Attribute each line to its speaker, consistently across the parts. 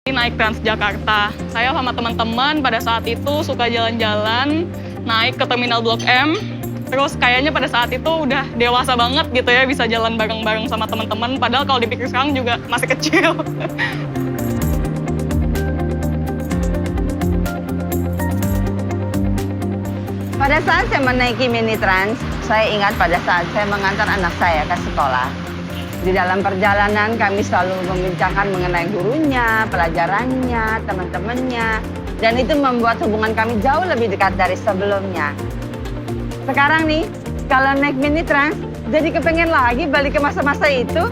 Speaker 1: naik Transjakarta. Saya sama teman-teman pada saat itu suka jalan-jalan, naik ke Terminal Blok M. Terus kayaknya pada saat itu udah dewasa banget gitu ya, bisa jalan bareng-bareng sama teman-teman. Padahal kalau dipikir sekarang juga masih kecil.
Speaker 2: Pada saat saya menaiki mini trans, saya ingat pada saat saya mengantar anak saya ke sekolah. Di dalam perjalanan kami selalu membicarakan mengenai gurunya, pelajarannya, teman-temannya, dan itu membuat hubungan kami jauh lebih dekat dari sebelumnya. Sekarang nih, kalau naik mini trans, jadi kepengen lagi balik ke masa-masa itu.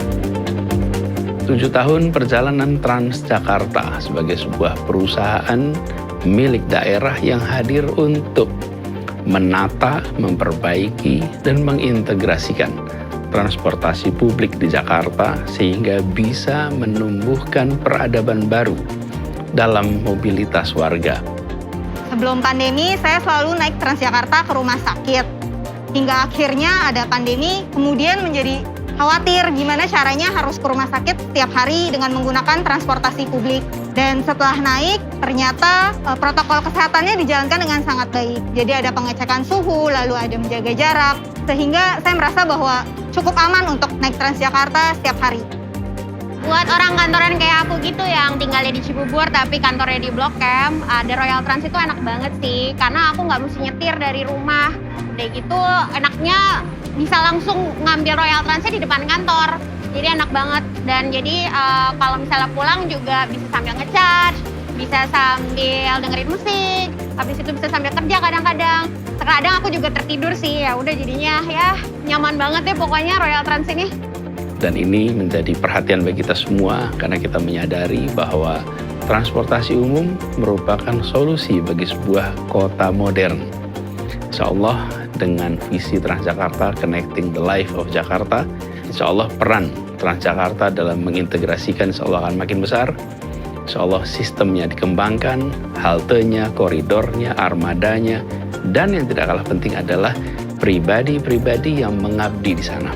Speaker 3: 7 tahun perjalanan Transjakarta sebagai sebuah perusahaan milik daerah yang hadir untuk menata, memperbaiki, dan mengintegrasikan transportasi publik di Jakarta sehingga bisa menumbuhkan peradaban baru dalam mobilitas warga.
Speaker 4: Sebelum pandemi, saya selalu naik Transjakarta ke rumah sakit. Hingga akhirnya ada pandemi, kemudian menjadi khawatir gimana caranya harus ke rumah sakit setiap hari dengan menggunakan transportasi publik. Dan setelah naik, ternyata protokol kesehatannya dijalankan dengan sangat baik. Jadi ada pengecekan suhu, lalu ada menjaga jarak, sehingga saya merasa bahwa cukup aman untuk naik Transjakarta setiap hari.
Speaker 5: Buat orang kantoran kayak aku gitu yang tinggalnya di Cibubur tapi kantornya di Blok M, ada Royal Trans itu enak banget sih. Karena aku nggak mesti nyetir dari rumah. Udah gitu enaknya bisa langsung ngambil Royal Transnya di depan kantor. Jadi enak banget. Dan jadi kalau misalnya pulang juga bisa sambil ngecharge, bisa sambil dengerin musik, habis itu bisa sambil kerja kadang-kadang. Terkadang aku juga tertidur sih, ya udah jadinya ya nyaman banget deh pokoknya Royal Trans ini.
Speaker 3: Dan ini menjadi perhatian bagi kita semua karena kita menyadari bahwa transportasi umum merupakan solusi bagi sebuah kota modern. Insya Allah dengan visi Transjakarta Connecting the Life of Jakarta, insya Allah peran Transjakarta dalam mengintegrasikan insya Allah akan makin besar. Insya Allah sistemnya dikembangkan, haltenya, koridornya, armadanya, dan yang tidak kalah penting adalah pribadi-pribadi yang mengabdi di sana.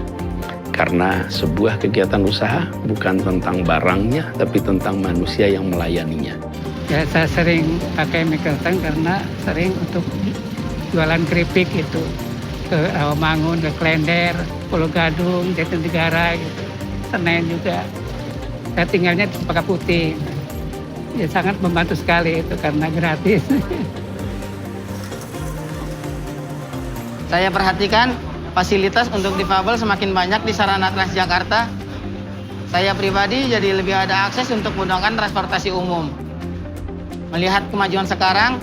Speaker 3: Karena sebuah kegiatan usaha bukan tentang barangnya, tapi tentang manusia yang melayaninya.
Speaker 6: Ya, saya sering pakai Michelton karena sering untuk jualan keripik gitu. Ke Rawamangun, ke Klender, Pulau Gadung, Jatinegara gitu. Senen juga. Saya tinggalnya di Cempaka Putih. Ya sangat membantu sekali itu karena gratis.
Speaker 7: Saya perhatikan fasilitas untuk difabel semakin banyak di sarana Transjakarta. Saya pribadi jadi lebih ada akses untuk menggunakan transportasi umum. Melihat kemajuan sekarang,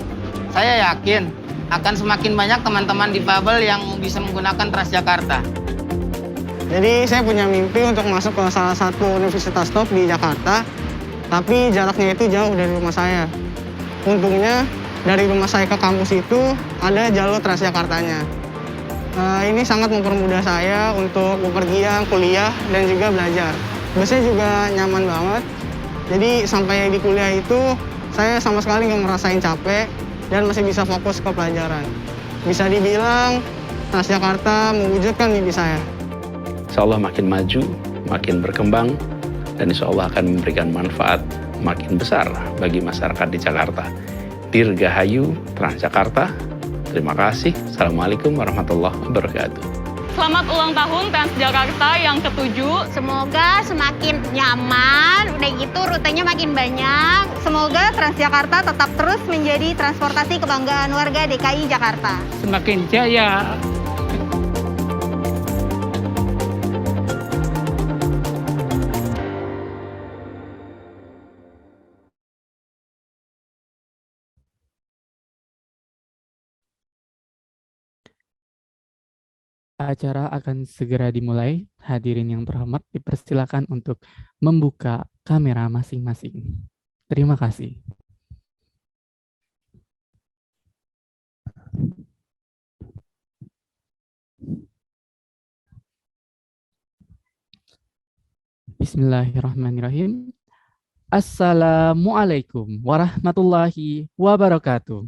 Speaker 7: saya yakin akan semakin banyak teman-teman difabel yang bisa menggunakan Transjakarta.
Speaker 8: Jadi saya punya mimpi untuk masuk ke salah satu universitas top di Jakarta, tapi jaraknya itu jauh dari rumah saya. Untungnya dari rumah saya ke kampus itu ada jalur Transjakartanya. Ini sangat mempermudah saya untuk bepergian, kuliah, dan juga belajar. Busnya juga nyaman banget, jadi sampai di kuliah itu saya sama sekali nggak ngerasain capek dan masih bisa fokus ke pelajaran. Bisa dibilang Transjakarta mewujudkan mimpi saya.
Speaker 3: Insya Allah makin maju, makin berkembang, dan insya Allah akan memberikan manfaat makin besar bagi masyarakat di Jakarta. Dirgahayu Transjakarta. Terima kasih. Assalamualaikum warahmatullahi wabarakatuh.
Speaker 1: Selamat ulang tahun Transjakarta yang ke-7.
Speaker 5: Semoga semakin nyaman, udah gitu rutenya makin banyak.
Speaker 4: Semoga Transjakarta tetap terus menjadi transportasi kebanggaan warga DKI Jakarta.
Speaker 6: Semakin jaya.
Speaker 9: Acara akan segera dimulai. Hadirin yang terhormat dipersilakan untuk membuka kamera masing-masing. Terima kasih. Bismillahirrahmanirrahim. Assalamualaikum warahmatullahi wabarakatuh.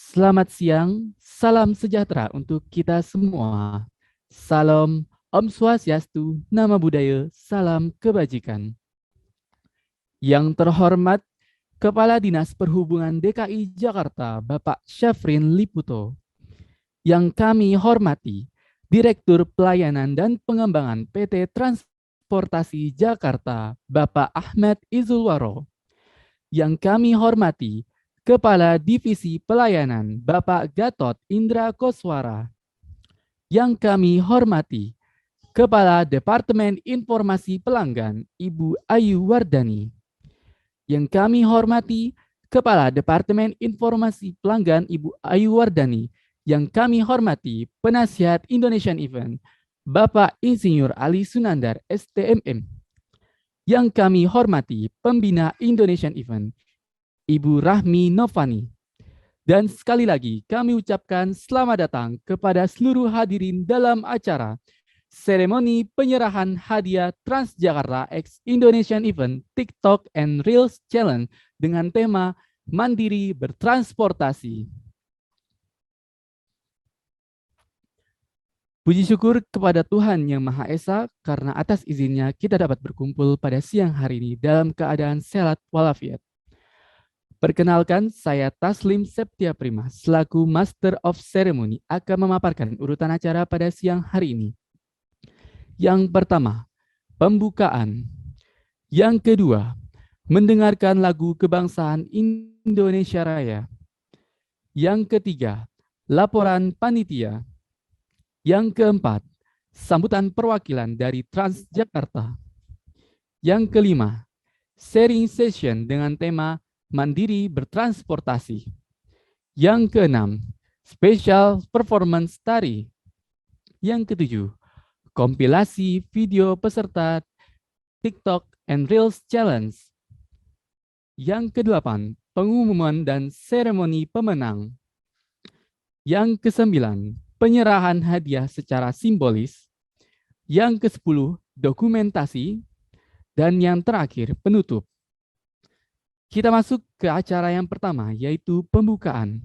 Speaker 9: Selamat siang, salam sejahtera untuk kita semua. Salam Om Swastiastu, Nama Budaya, Salam Kebajikan. Yang terhormat Kepala Dinas Perhubungan DKI Jakarta, Bapak Syafrin Liputo. Yang kami hormati Direktur Pelayanan dan Pengembangan PT Transportasi Jakarta, Bapak Ahmad Izulwaro. Yang kami hormati Kepala Divisi Pelayanan, Bapak Gatot Indra Koswara. Yang kami hormati Kepala Departemen Informasi Pelanggan, Ibu Ayu Wardani. Yang kami hormati Kepala Departemen Informasi Pelanggan, Ibu Ayu Wardani. Yang kami hormati Penasihat Indonesian Event, Bapak Insinyur Ali Sunandar, STMM. Yang kami hormati Pembina Indonesian Event, Ibu Rahmi Novani. Dan sekali lagi kami ucapkan selamat datang kepada seluruh hadirin dalam acara seremoni penyerahan hadiah Transjakarta X Indonesian Event TikTok and Reels Challenge dengan tema Mandiri Bertransportasi. Puji syukur kepada Tuhan Yang Maha Esa karena atas izinnya kita dapat berkumpul pada siang hari ini dalam keadaan sehat walafiat. Perkenalkan, saya Taslim Septia Prima selaku Master of Ceremony akan memaparkan urutan acara pada siang hari ini. Yang pertama, pembukaan. Yang kedua, mendengarkan lagu kebangsaan Indonesia Raya. Yang ketiga, laporan panitia. Yang keempat, sambutan perwakilan dari Transjakarta. Yang kelima, sharing session dengan tema Mandiri Bertransportasi. Yang keenam, special performance tari. Yang ketujuh, kompilasi video peserta TikTok and Reels Challenge. Yang kedelapan, pengumuman dan seremoni pemenang. Yang kesembilan, penyerahan hadiah secara simbolis. Yang ke-10, dokumentasi. Dan yang terakhir, penutup. Kita masuk ke acara yang pertama, yaitu pembukaan.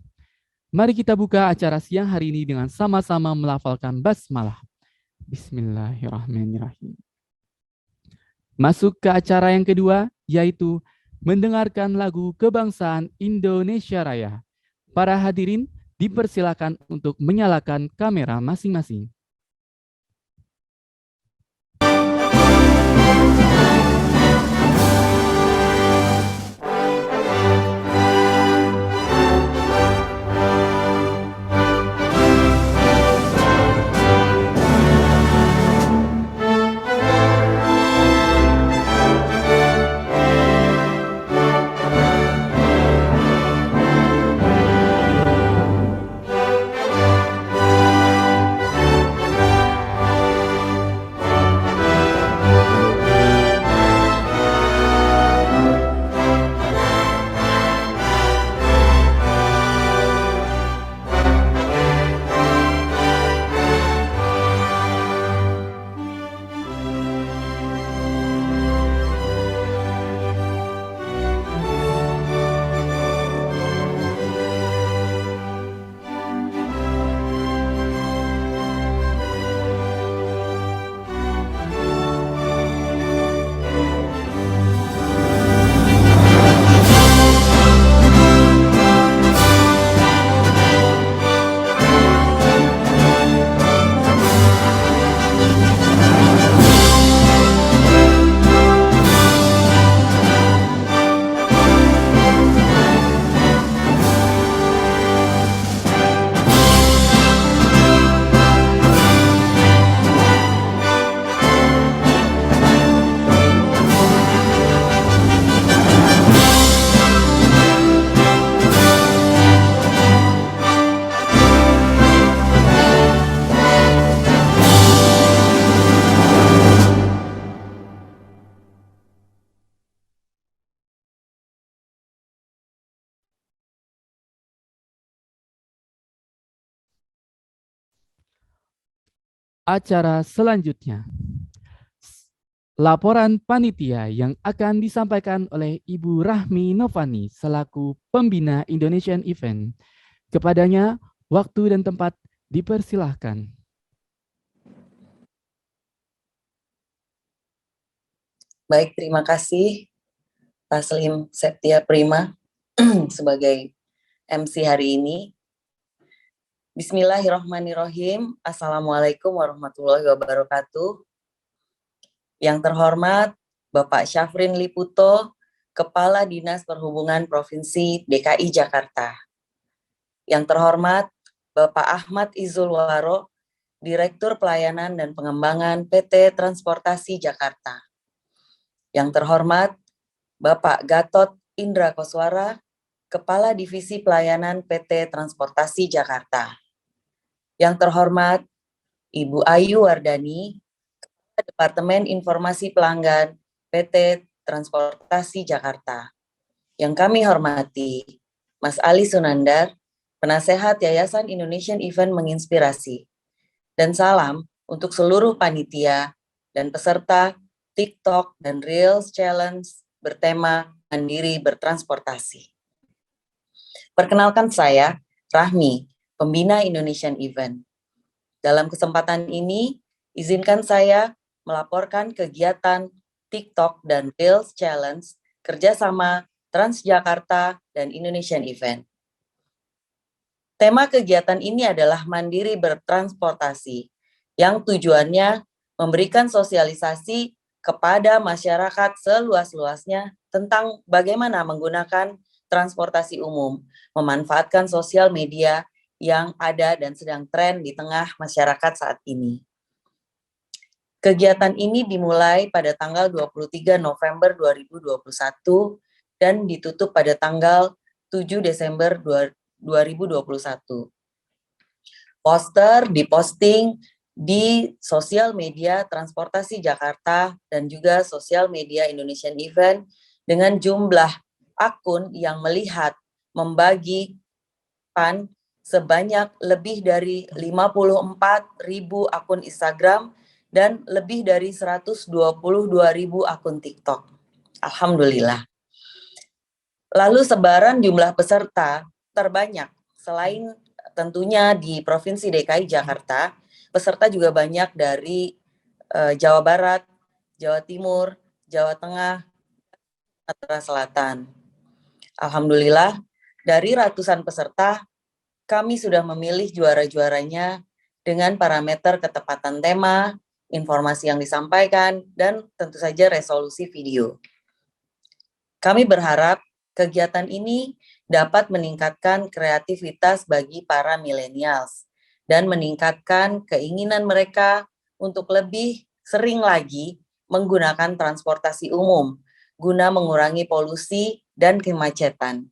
Speaker 9: Mari kita buka acara siang hari ini dengan sama-sama melafalkan basmalah. Bismillahirrahmanirrahim. Masuk ke acara yang kedua, yaitu mendengarkan lagu kebangsaan Indonesia Raya. Para hadirin dipersilakan untuk menyalakan kamera masing-masing. Acara selanjutnya, laporan panitia yang akan disampaikan oleh Ibu Rahmi Novani selaku pembina Indonesian Event. Kepadanya, waktu dan tempat dipersilahkan.
Speaker 10: Baik, terima kasih. Taslim Septia Prima sebagai MC hari ini. Bismillahirrahmanirrahim. Assalamualaikum warahmatullahi wabarakatuh. Yang terhormat Bapak Syafrin Liputo, Kepala Dinas Perhubungan Provinsi DKI Jakarta. Yang terhormat Bapak Ahmad Izulwaro, Direktur Pelayanan dan Pengembangan PT Transportasi Jakarta. Yang terhormat Bapak Gatot Indra Koswara, Kepala Divisi Pelayanan PT Transportasi Jakarta. Yang terhormat Ibu Ayu Wardani, Kepala Departemen Informasi Pelanggan PT Transportasi Jakarta. Yang kami hormati Mas Ali Sunandar, Penasehat Yayasan Indonesian Event Menginspirasi. Dan salam untuk seluruh panitia dan peserta TikTok dan Reels Challenge bertema Mandiri Bertransportasi. Perkenalkan saya, Rahmi, Pembina Indonesian Event. Dalam kesempatan ini, izinkan saya melaporkan kegiatan TikTok dan Reels Challenge kerjasama Transjakarta dan Indonesian Event. Tema kegiatan ini adalah Mandiri Bertransportasi, yang tujuannya memberikan sosialisasi kepada masyarakat seluas-luasnya tentang bagaimana menggunakan transportasi umum, memanfaatkan sosial media yang ada dan sedang tren di tengah masyarakat saat ini. Kegiatan ini dimulai pada tanggal 23 November 2021 dan ditutup pada tanggal 7 Desember 2021. Poster diposting di sosial media Transportasi Jakarta dan juga sosial media Indonesian Event dengan jumlah akun yang melihat membagikan sebanyak lebih dari 54.000 akun Instagram dan lebih dari 122.000 akun TikTok. Alhamdulillah. Lalu sebaran jumlah peserta terbanyak selain tentunya di Provinsi DKI Jakarta, peserta juga banyak dari Jawa Barat, Jawa Timur, Jawa Tengah, Sumatera Selatan. Alhamdulillah, dari ratusan peserta, kami sudah memilih juara-juaranya dengan parameter ketepatan tema, informasi yang disampaikan, dan tentu saja resolusi video. Kami berharap kegiatan ini dapat meningkatkan kreativitas bagi para millennials dan meningkatkan keinginan mereka untuk lebih sering lagi menggunakan transportasi umum guna mengurangi polusi dan kemacetan.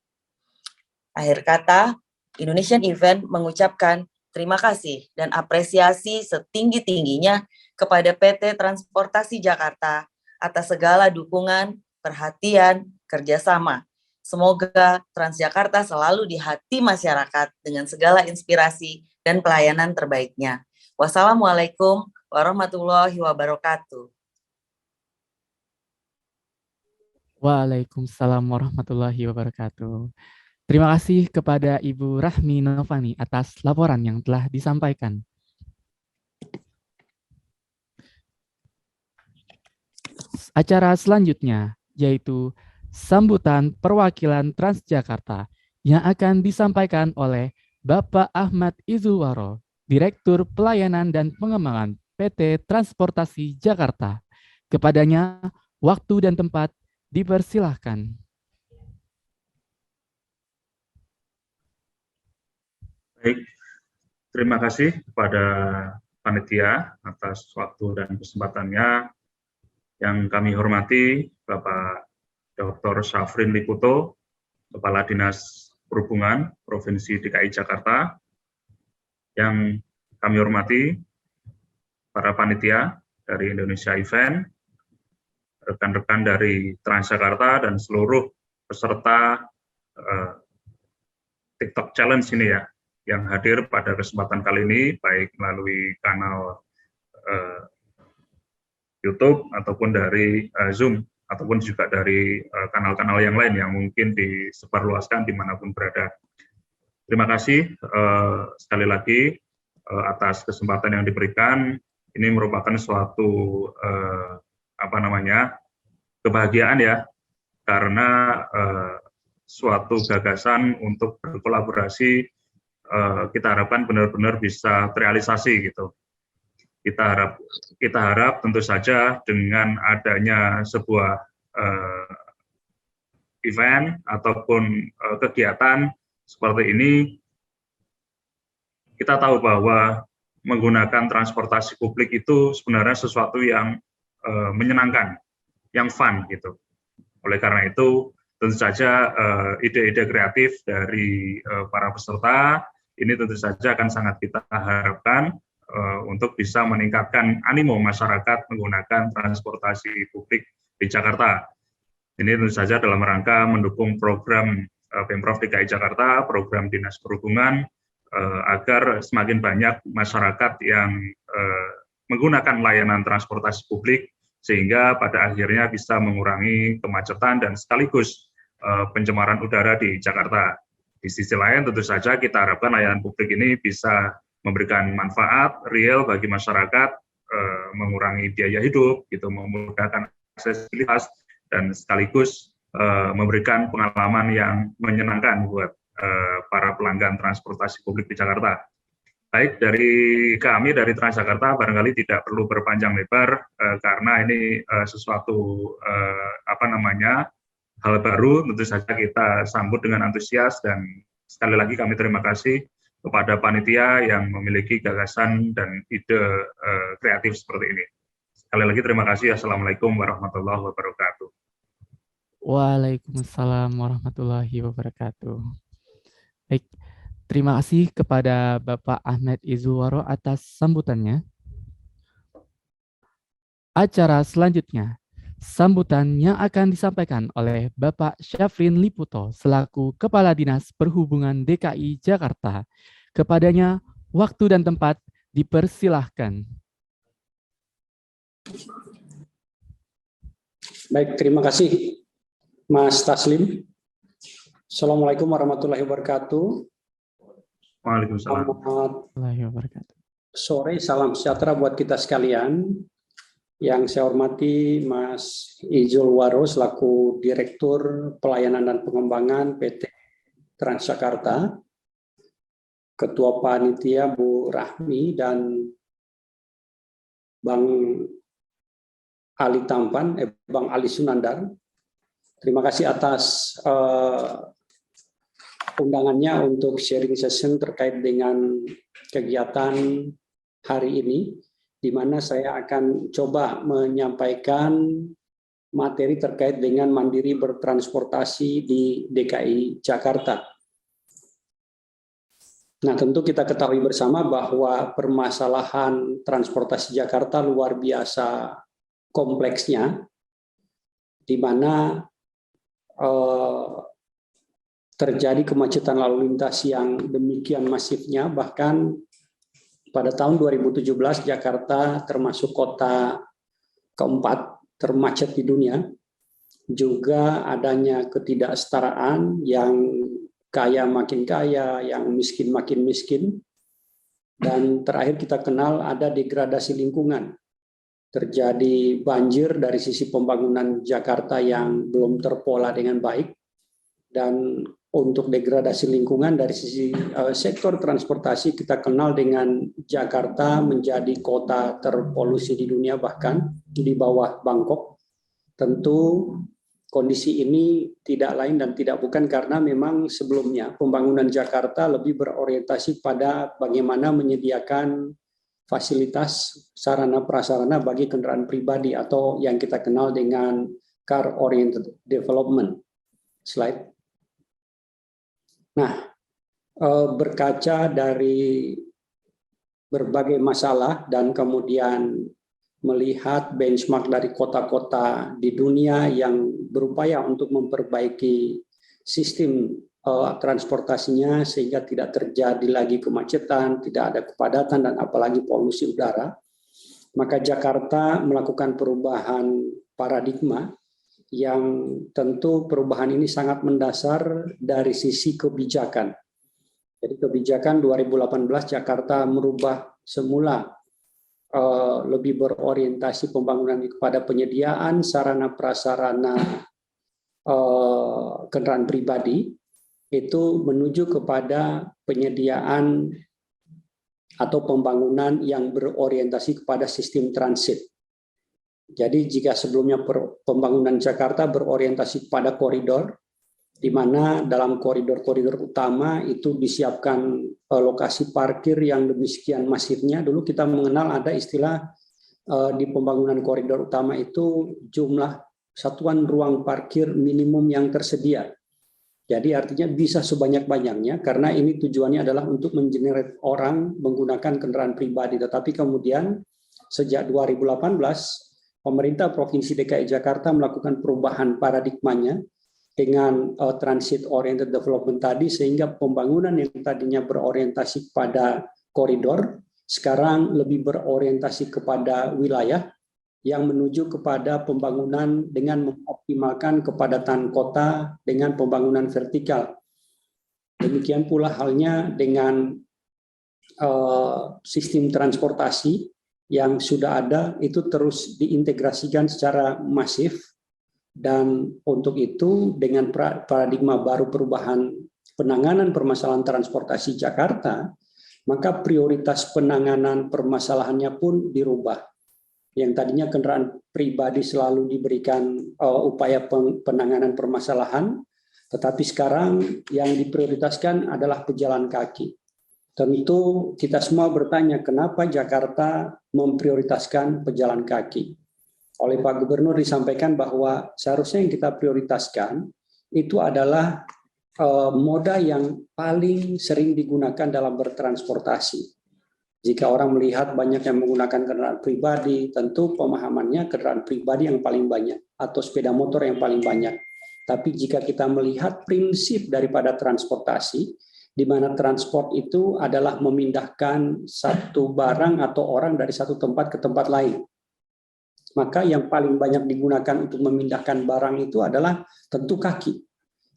Speaker 10: Akhir kata, Indonesian Event mengucapkan terima kasih dan apresiasi setinggi-tingginya kepada PT Transportasi Jakarta atas segala dukungan, perhatian, kerjasama. Semoga Transjakarta selalu di hati masyarakat dengan segala inspirasi dan pelayanan terbaiknya. Wassalamualaikum warahmatullahi wabarakatuh.
Speaker 9: Waalaikumsalam warahmatullahi wabarakatuh. Terima kasih kepada Ibu Rahmi Novani atas laporan yang telah disampaikan. Acara selanjutnya yaitu sambutan perwakilan Transjakarta yang akan disampaikan oleh Bapak Ahmad Izulwaro, Direktur Pelayanan dan Pengembangan PT Transportasi Jakarta. Kepadanya, waktu dan tempat dipersilahkan.
Speaker 11: Baik, terima kasih kepada panitia atas waktu dan kesempatannya. Yang kami hormati Bapak Dr. Syafrin Liputo, Kepala Dinas Perhubungan Provinsi DKI Jakarta. Yang kami hormati para panitia dari Indonesia Event, rekan-rekan dari Transjakarta dan seluruh peserta TikTok Challenge ini ya, yang hadir pada kesempatan kali ini, baik melalui kanal YouTube ataupun dari Zoom, ataupun juga dari kanal-kanal yang lain yang mungkin disebarluaskan dimanapun berada. Terima kasih sekali lagi atas kesempatan yang diberikan. Ini merupakan suatu kebahagiaan ya, karena suatu gagasan untuk berkolaborasi kita harapkan benar-benar bisa terrealisasi gitu. Kita harap tentu saja dengan adanya sebuah event ataupun kegiatan seperti ini, kita tahu bahwa menggunakan transportasi publik itu sebenarnya sesuatu yang menyenangkan, yang fun gitu. Oleh karena itu, tentu saja ide-ide kreatif dari para peserta ini tentu saja akan sangat kita harapkan untuk bisa meningkatkan animo masyarakat menggunakan transportasi publik di Jakarta. Ini tentu saja dalam rangka mendukung program Pemprov DKI Jakarta, program Dinas Perhubungan, agar semakin banyak masyarakat yang menggunakan layanan transportasi publik, sehingga pada akhirnya bisa mengurangi kemacetan dan sekaligus pencemaran udara di Jakarta. Di sisi lain tentu saja kita harapkan layanan publik ini bisa memberikan manfaat real bagi masyarakat, mengurangi biaya hidup, gitu, memudahkan aksesibilitas, dan sekaligus memberikan pengalaman yang menyenangkan buat para pelanggan transportasi publik di Jakarta. Baik, dari kami dari Transjakarta barangkali tidak perlu berpanjang lebar karena ini sesuatu hal baru, tentu saja kita sambut dengan antusias, dan sekali lagi kami terima kasih kepada panitia yang memiliki gagasan dan ide kreatif seperti ini. Sekali lagi terima kasih. Assalamualaikum warahmatullahi wabarakatuh.
Speaker 9: Waalaikumsalam warahmatullahi wabarakatuh. Baik, terima kasih kepada Bapak Ahmed Izulwaro atas sambutannya. Acara selanjutnya, sambutan yang akan disampaikan oleh Bapak Syafrin Liputo selaku Kepala Dinas Perhubungan DKI Jakarta. Kepadanya, waktu dan tempat dipersilahkan.
Speaker 12: Baik, terima kasih Mas Taslim. Assalamualaikum warahmatullahi wabarakatuh.
Speaker 11: Waalaikumsalam.
Speaker 12: Selamat sore, salam sejahtera buat kita sekalian. Yang saya hormati Mas Izulwaro selaku Direktur Pelayanan dan Pengembangan PT Transjakarta, Ketua Panitia Bu Rahmi, dan Bang Ali Tampan, Bang Ali Sunandar. Terima kasih atas undangannya untuk sharing session terkait dengan kegiatan hari ini, di mana saya akan coba menyampaikan materi terkait dengan mandiri bertransportasi di DKI Jakarta. Nah, tentu kita ketahui bersama bahwa permasalahan transportasi Jakarta luar biasa kompleksnya, di mana terjadi kemacetan lalu lintas yang demikian masifnya. Bahkan pada tahun 2017 Jakarta termasuk kota keempat termacet di dunia. Juga adanya ketidaksetaraan, yang kaya makin kaya, yang miskin makin miskin. Dan terakhir kita kenal ada degradasi lingkungan. Terjadi banjir dari sisi pembangunan Jakarta yang belum terpola dengan baik, dan untuk degradasi lingkungan dari sisi sektor transportasi kita kenal dengan Jakarta menjadi kota terpolusi di dunia, bahkan di bawah Bangkok. Tentu kondisi ini tidak lain dan tidak bukan karena memang sebelumnya pembangunan Jakarta lebih berorientasi pada bagaimana menyediakan fasilitas sarana prasarana bagi kendaraan pribadi atau yang kita kenal dengan car oriented development. Slide. Nah, berkaca dari berbagai masalah dan kemudian melihat benchmark dari kota-kota di dunia yang berupaya untuk memperbaiki sistem transportasinya sehingga tidak terjadi lagi kemacetan, tidak ada kepadatan, dan apalagi polusi udara, maka Jakarta melakukan perubahan paradigma yang tentu perubahan ini sangat mendasar dari sisi kebijakan. Jadi kebijakan 2018 Jakarta merubah semula lebih berorientasi pembangunan kepada penyediaan sarana prasarana kendaraan pribadi itu menuju kepada penyediaan atau pembangunan yang berorientasi kepada sistem transit. Jadi jika sebelumnya pembangunan Jakarta berorientasi pada koridor, di mana dalam koridor-koridor utama itu disiapkan lokasi parkir yang demikian masifnya. Dulu kita mengenal ada istilah di pembangunan koridor utama itu jumlah satuan ruang parkir minimum yang tersedia. Jadi artinya bisa sebanyak-banyaknya karena ini tujuannya adalah untuk mengenerate orang menggunakan kendaraan pribadi. Tetapi kemudian sejak 2018 pemerintah Provinsi DKI Jakarta melakukan perubahan paradigmanya dengan transit oriented development tadi, sehingga pembangunan yang tadinya berorientasi pada koridor sekarang lebih berorientasi kepada wilayah yang menuju kepada pembangunan dengan mengoptimalkan kepadatan kota dengan pembangunan vertikal. Demikian pula halnya dengan sistem transportasi yang sudah ada itu terus diintegrasikan secara masif, dan untuk itu dengan paradigma baru perubahan penanganan permasalahan transportasi Jakarta, maka prioritas penanganan permasalahannya pun dirubah. Yang tadinya kendaraan pribadi selalu diberikan upaya penanganan permasalahan, tetapi sekarang yang diprioritaskan adalah pejalan kaki. Tentu kita semua bertanya kenapa Jakarta memprioritaskan pejalan kaki. Oleh Pak Gubernur disampaikan bahwa seharusnya yang kita prioritaskan itu adalah moda yang paling sering digunakan dalam bertransportasi. Jika orang melihat banyak yang menggunakan kendaraan pribadi, tentu pemahamannya kendaraan pribadi yang paling banyak atau sepeda motor yang paling banyak. Tapi jika kita melihat prinsip daripada transportasi, di mana transport itu adalah memindahkan satu barang atau orang dari satu tempat ke tempat lain. Maka yang paling banyak digunakan untuk memindahkan barang itu adalah tentu kaki.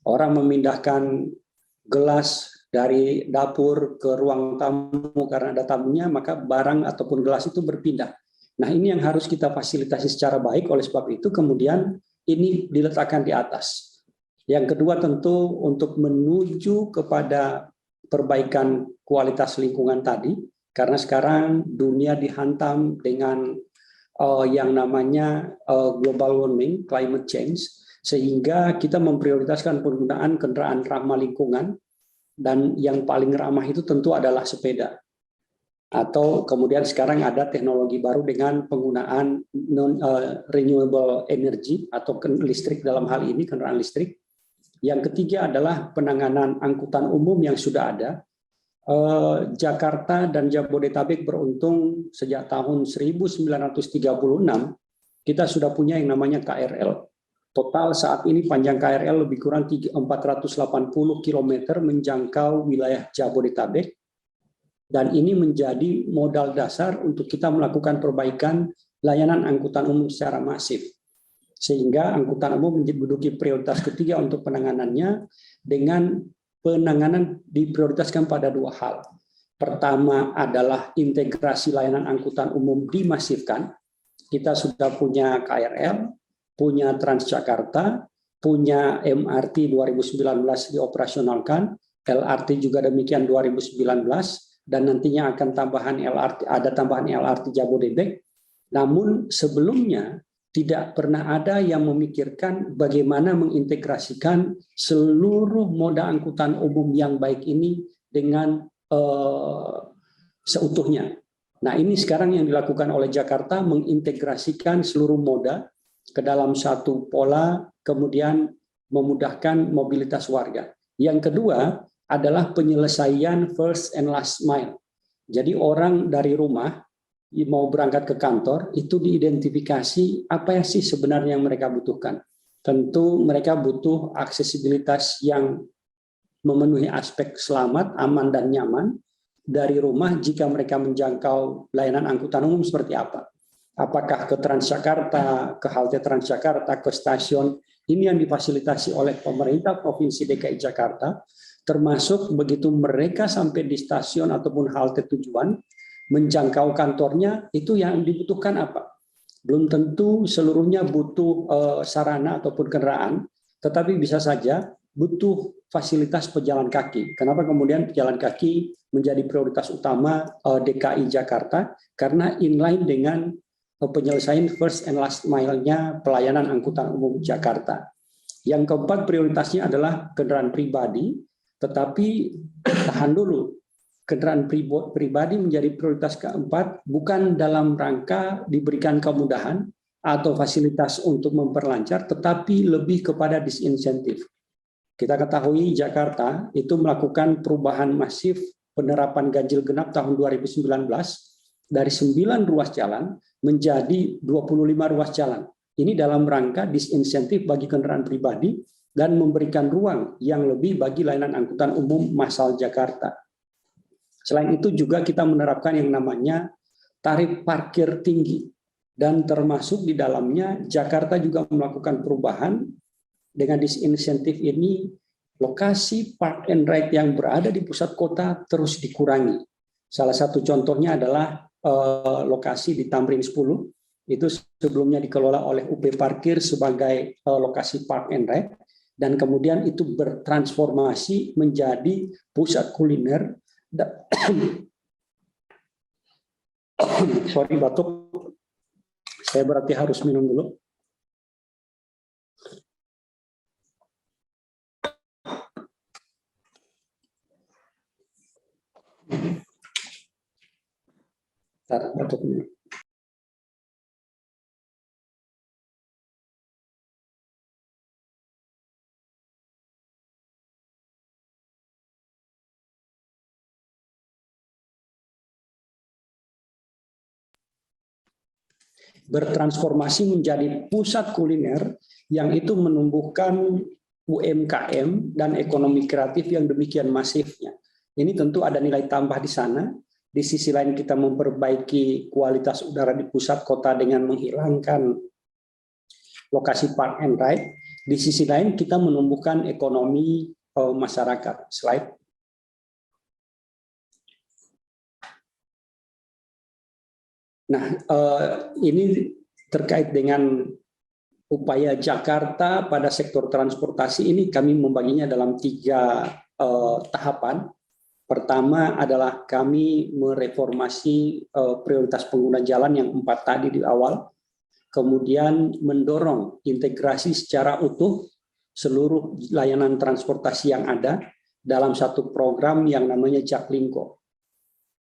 Speaker 12: Orang memindahkan gelas dari dapur ke ruang tamu karena ada tamunya, maka barang ataupun gelas itu berpindah. Nah, ini yang harus kita fasilitasi secara baik, oleh sebab itu kemudian ini diletakkan di atas. Yang kedua tentu untuk menuju kepada perbaikan kualitas lingkungan tadi, karena sekarang dunia dihantam dengan yang namanya global warming, climate change, sehingga kita memprioritaskan penggunaan kendaraan ramah lingkungan, dan yang paling ramah itu tentu adalah sepeda. Atau kemudian sekarang ada teknologi baru dengan penggunaan renewable energy atau listrik dalam hal ini, kendaraan listrik. Yang ketiga adalah penanganan angkutan umum yang sudah ada. Jakarta dan Jabodetabek beruntung sejak tahun 1936 kita sudah punya yang namanya KRL. Total saat ini panjang KRL lebih kurang 480 km menjangkau wilayah Jabodetabek, dan ini menjadi modal dasar untuk kita melakukan perbaikan layanan angkutan umum secara masif. Sehingga angkutan umum menduduki prioritas ketiga untuk penanganannya, dengan penanganan diprioritaskan pada dua hal. Pertama adalah integrasi layanan angkutan umum dimasifkan. Kita sudah punya KRL, punya Transjakarta, punya MRT 2019 dioperasionalkan, LRT juga demikian 2019, dan nantinya akan ada tambahan LRT Jabodebek. Namun sebelumnya tidak pernah ada yang memikirkan bagaimana mengintegrasikan seluruh moda angkutan umum yang baik ini dengan seutuhnya. Nah, ini sekarang yang dilakukan oleh Jakarta, mengintegrasikan seluruh moda ke dalam satu pola, kemudian memudahkan mobilitas warga. Yang kedua adalah penyelesaian first and last mile. Jadi orang dari rumah mau berangkat ke kantor, itu diidentifikasi apa yang sih sebenarnya yang mereka butuhkan. Tentu mereka butuh aksesibilitas yang memenuhi aspek selamat, aman, dan nyaman dari rumah jika mereka menjangkau layanan angkutan umum seperti apa. Apakah ke Transjakarta, ke halte Transjakarta, ke stasiun, ini yang difasilitasi oleh pemerintah Provinsi DKI Jakarta, termasuk begitu mereka sampai di stasiun ataupun halte tujuan, menjangkau kantornya, itu yang dibutuhkan apa? Belum tentu seluruhnya butuh sarana ataupun kendaraan, tetapi bisa saja butuh fasilitas pejalan kaki. Kenapa kemudian pejalan kaki menjadi prioritas utama DKI Jakarta? Karena inline dengan penyelesaian first and last mile-nya pelayanan angkutan umum Jakarta. Yang keempat prioritasnya adalah kendaraan pribadi, tetapi tahan dulu. Kendaraan pribadi menjadi prioritas keempat bukan dalam rangka diberikan kemudahan atau fasilitas untuk memperlancar, tetapi lebih kepada disinsentif. Kita ketahui Jakarta itu melakukan perubahan masif penerapan ganjil genap tahun 2019 dari 9 ruas jalan menjadi 25 ruas jalan. Ini dalam rangka disinsentif bagi kendaraan pribadi dan memberikan ruang yang lebih bagi layanan angkutan umum massal Jakarta. Selain itu juga kita menerapkan yang namanya tarif parkir tinggi. Dan termasuk di dalamnya Jakarta juga melakukan perubahan dengan disinsentif ini, lokasi park and ride yang berada di pusat kota terus dikurangi. Salah satu contohnya adalah lokasi di Tamrin 10, itu sebelumnya dikelola oleh UP Parkir sebagai lokasi park and ride, dan kemudian itu bertransformasi menjadi pusat kuliner. Sorry, batuk. Saya berarti harus minum dulu. Bentar, batuk dulu. Bertransformasi menjadi pusat kuliner yang itu menumbuhkan UMKM dan ekonomi kreatif yang demikian masifnya. Ini tentu ada nilai tambah di sana. Di sisi lain kita memperbaiki kualitas udara di pusat kota dengan menghilangkan lokasi park and ride. Di sisi lain kita menumbuhkan ekonomi masyarakat. Slide. Nah, ini terkait dengan upaya Jakarta pada sektor transportasi ini kami membaginya dalam 3 tahapan. Pertama adalah kami mereformasi prioritas pengguna jalan yang 4 tadi di awal. Kemudian mendorong integrasi secara utuh seluruh layanan transportasi yang ada dalam satu program yang namanya Jaklingko.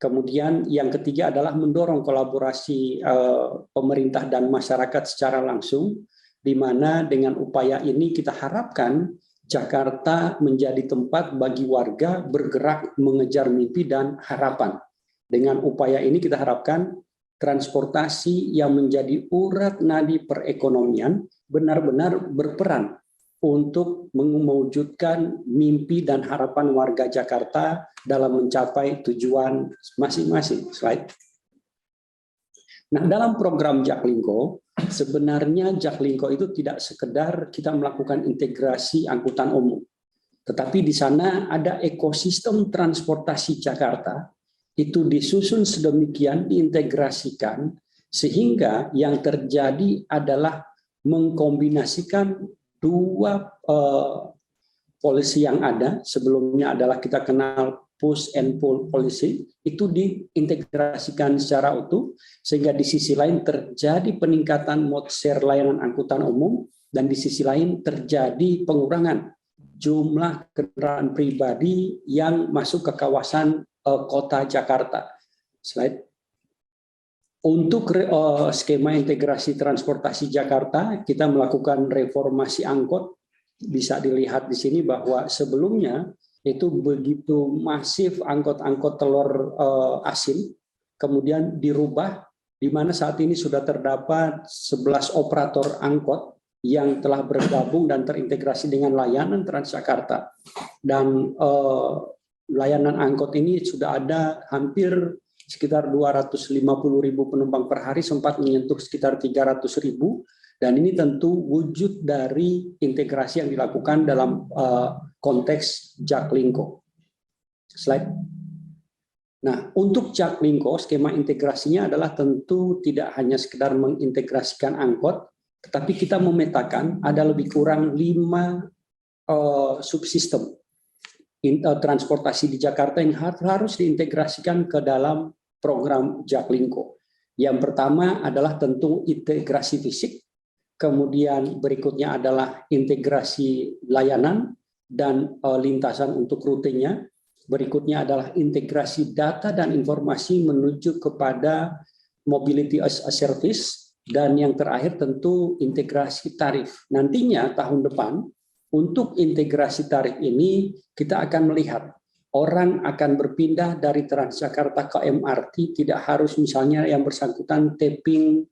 Speaker 12: Kemudian yang ketiga adalah mendorong kolaborasi pemerintah dan masyarakat secara langsung, di mana dengan upaya ini kita harapkan Jakarta menjadi tempat bagi warga bergerak mengejar mimpi dan harapan. Dengan upaya ini kita harapkan transportasi yang menjadi urat nadi perekonomian benar-benar berperan untuk mewujudkan mimpi dan harapan warga Jakarta dalam mencapai tujuan masing-masing. Slide. Nah, dalam program Jaklingko, sebenarnya Jaklingko itu tidak sekedar kita melakukan integrasi angkutan umum, tetapi di sana ada ekosistem transportasi Jakarta, itu disusun sedemikian, diintegrasikan, sehingga yang terjadi adalah mengkombinasikan 2 policy yang ada. Sebelumnya adalah kita kenal push and pull policy, itu diintegrasikan secara utuh, sehingga di sisi lain terjadi peningkatan mode share layanan angkutan umum, dan di sisi lain terjadi pengurangan jumlah kendaraan pribadi yang masuk ke kawasan kota Jakarta. Slide. Untuk skema integrasi transportasi Jakarta, kita melakukan reformasi angkot. Bisa dilihat di sini bahwa sebelumnya itu begitu masif angkot-angkot telur asin, kemudian dirubah, di mana saat ini sudah terdapat 11 operator angkot yang telah bergabung dan terintegrasi dengan layanan Transjakarta. Dan layanan angkot ini sudah ada hampir sekitar 250.000 penumpang per hari, sempat menyentuh sekitar 300.000, dan ini tentu wujud dari integrasi yang dilakukan dalam konteks Jaklingko. Slide. Nah, untuk Jaklingko, skema integrasinya adalah tentu tidak hanya sekedar mengintegrasikan angkot, tetapi kita memetakan ada lebih kurang 5 subsistem transportasi di Jakarta yang harus diintegrasikan ke dalam program Jaklingko. Yang pertama adalah tentu integrasi fisik, kemudian berikutnya adalah integrasi layanan dan lintasan untuk rutenya. Berikutnya adalah integrasi data dan informasi menuju kepada mobility as a service, dan yang terakhir tentu integrasi tarif. Nantinya tahun depan untuk integrasi tarif ini kita akan melihat orang akan berpindah dari Transjakarta ke MRT, tidak harus misalnya yang bersangkutan tapping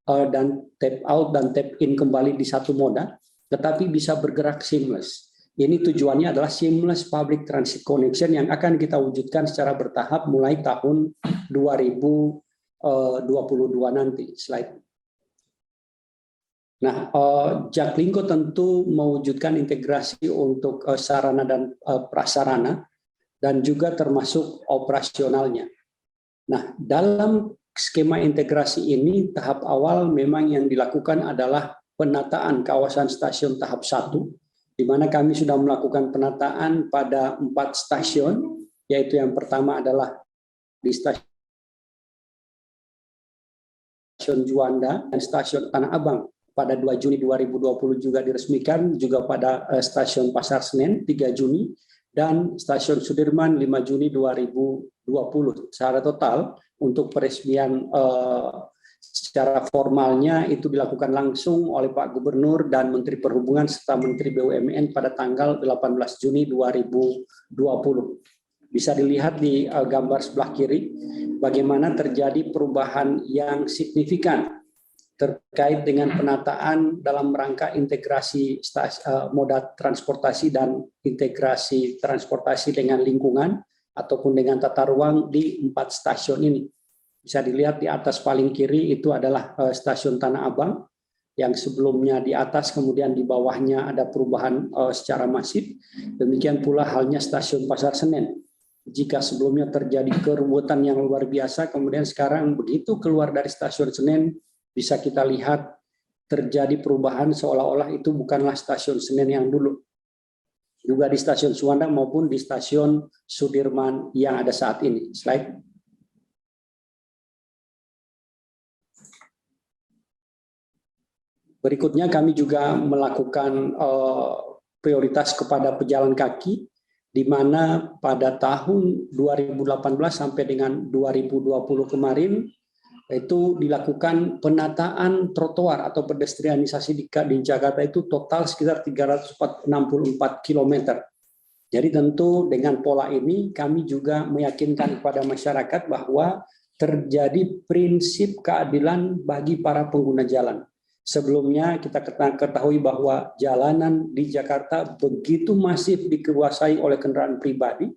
Speaker 12: dan tap out dan tap in kembali di satu moda, tetapi bisa bergerak seamless. Ini tujuannya adalah seamless public transit connection yang akan kita wujudkan secara bertahap mulai tahun 2022 nanti. Slide. Nah, Jaklingko tentu mewujudkan integrasi untuk sarana dan prasarana dan juga termasuk operasionalnya. Nah, dalam skema integrasi ini tahap awal memang yang dilakukan adalah penataan kawasan stasiun tahap 1, di mana kami sudah melakukan penataan pada 4 stasiun, yaitu yang pertama adalah di stasiun Juanda dan stasiun Tanah Abang. Pada 2 Juni 2020 juga diresmikan, juga pada stasiun Pasar Senen 3 Juni, dan stasiun Sudirman 5 Juni 2020. Secara total untuk peresmian secara formalnya itu dilakukan langsung oleh Pak Gubernur dan Menteri Perhubungan serta Menteri BUMN pada tanggal 18 Juni 2020. Bisa dilihat di gambar sebelah kiri bagaimana terjadi perubahan yang signifikan terkait dengan penataan dalam rangka integrasi moda transportasi dan integrasi transportasi dengan lingkungan ataupun dengan tata ruang di 4 stasiun ini. Bisa dilihat di atas paling kiri itu adalah stasiun Tanah Abang, yang sebelumnya di atas kemudian di bawahnya ada perubahan secara masif. Demikian pula halnya stasiun Pasar Senen. Jika sebelumnya terjadi keruwetan yang luar biasa, kemudian sekarang begitu keluar dari stasiun Senen, bisa kita lihat terjadi perubahan seolah-olah itu bukanlah stasiun Senen yang dulu. Juga di stasiun Suwanda maupun di stasiun Sudirman yang ada saat ini. Slide. Berikutnya kami juga melakukan prioritas kepada pejalan kaki, di mana pada tahun 2018 sampai dengan 2020 kemarin, itu dilakukan penataan trotoar atau pedestrianisasi di Jakarta itu total sekitar 364 km. Jadi tentu dengan pola ini kami juga meyakinkan kepada masyarakat bahwa terjadi prinsip keadilan bagi para pengguna jalan. Sebelumnya kita ketahui bahwa jalanan di Jakarta begitu masif dikuasai oleh kendaraan pribadi,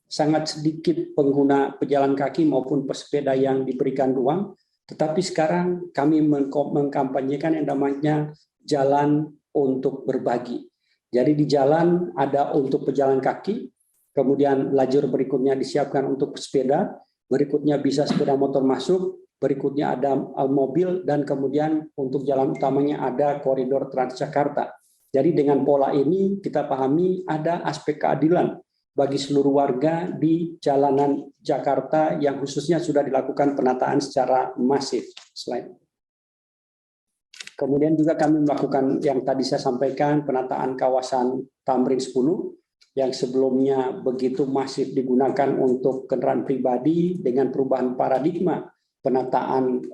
Speaker 12: sangat sedikit pengguna pejalan kaki maupun pesepeda yang diberikan ruang. Tetapi sekarang kami mengkampanyekan yang namanya jalan untuk berbagi. Jadi di jalan ada untuk pejalan kaki, kemudian lajur berikutnya disiapkan untuk pesepeda, berikutnya bisa sepeda motor masuk, berikutnya ada mobil, dan kemudian untuk jalan utamanya ada koridor Transjakarta. Jadi dengan pola ini kita pahami ada aspek keadilan bagi seluruh warga di jalanan Jakarta yang khususnya sudah dilakukan penataan secara masif. Slide. Kemudian juga kami melakukan yang tadi saya sampaikan, penataan kawasan Tamrin 10 yang sebelumnya begitu masif digunakan untuk kendaraan pribadi dengan perubahan paradigma penataan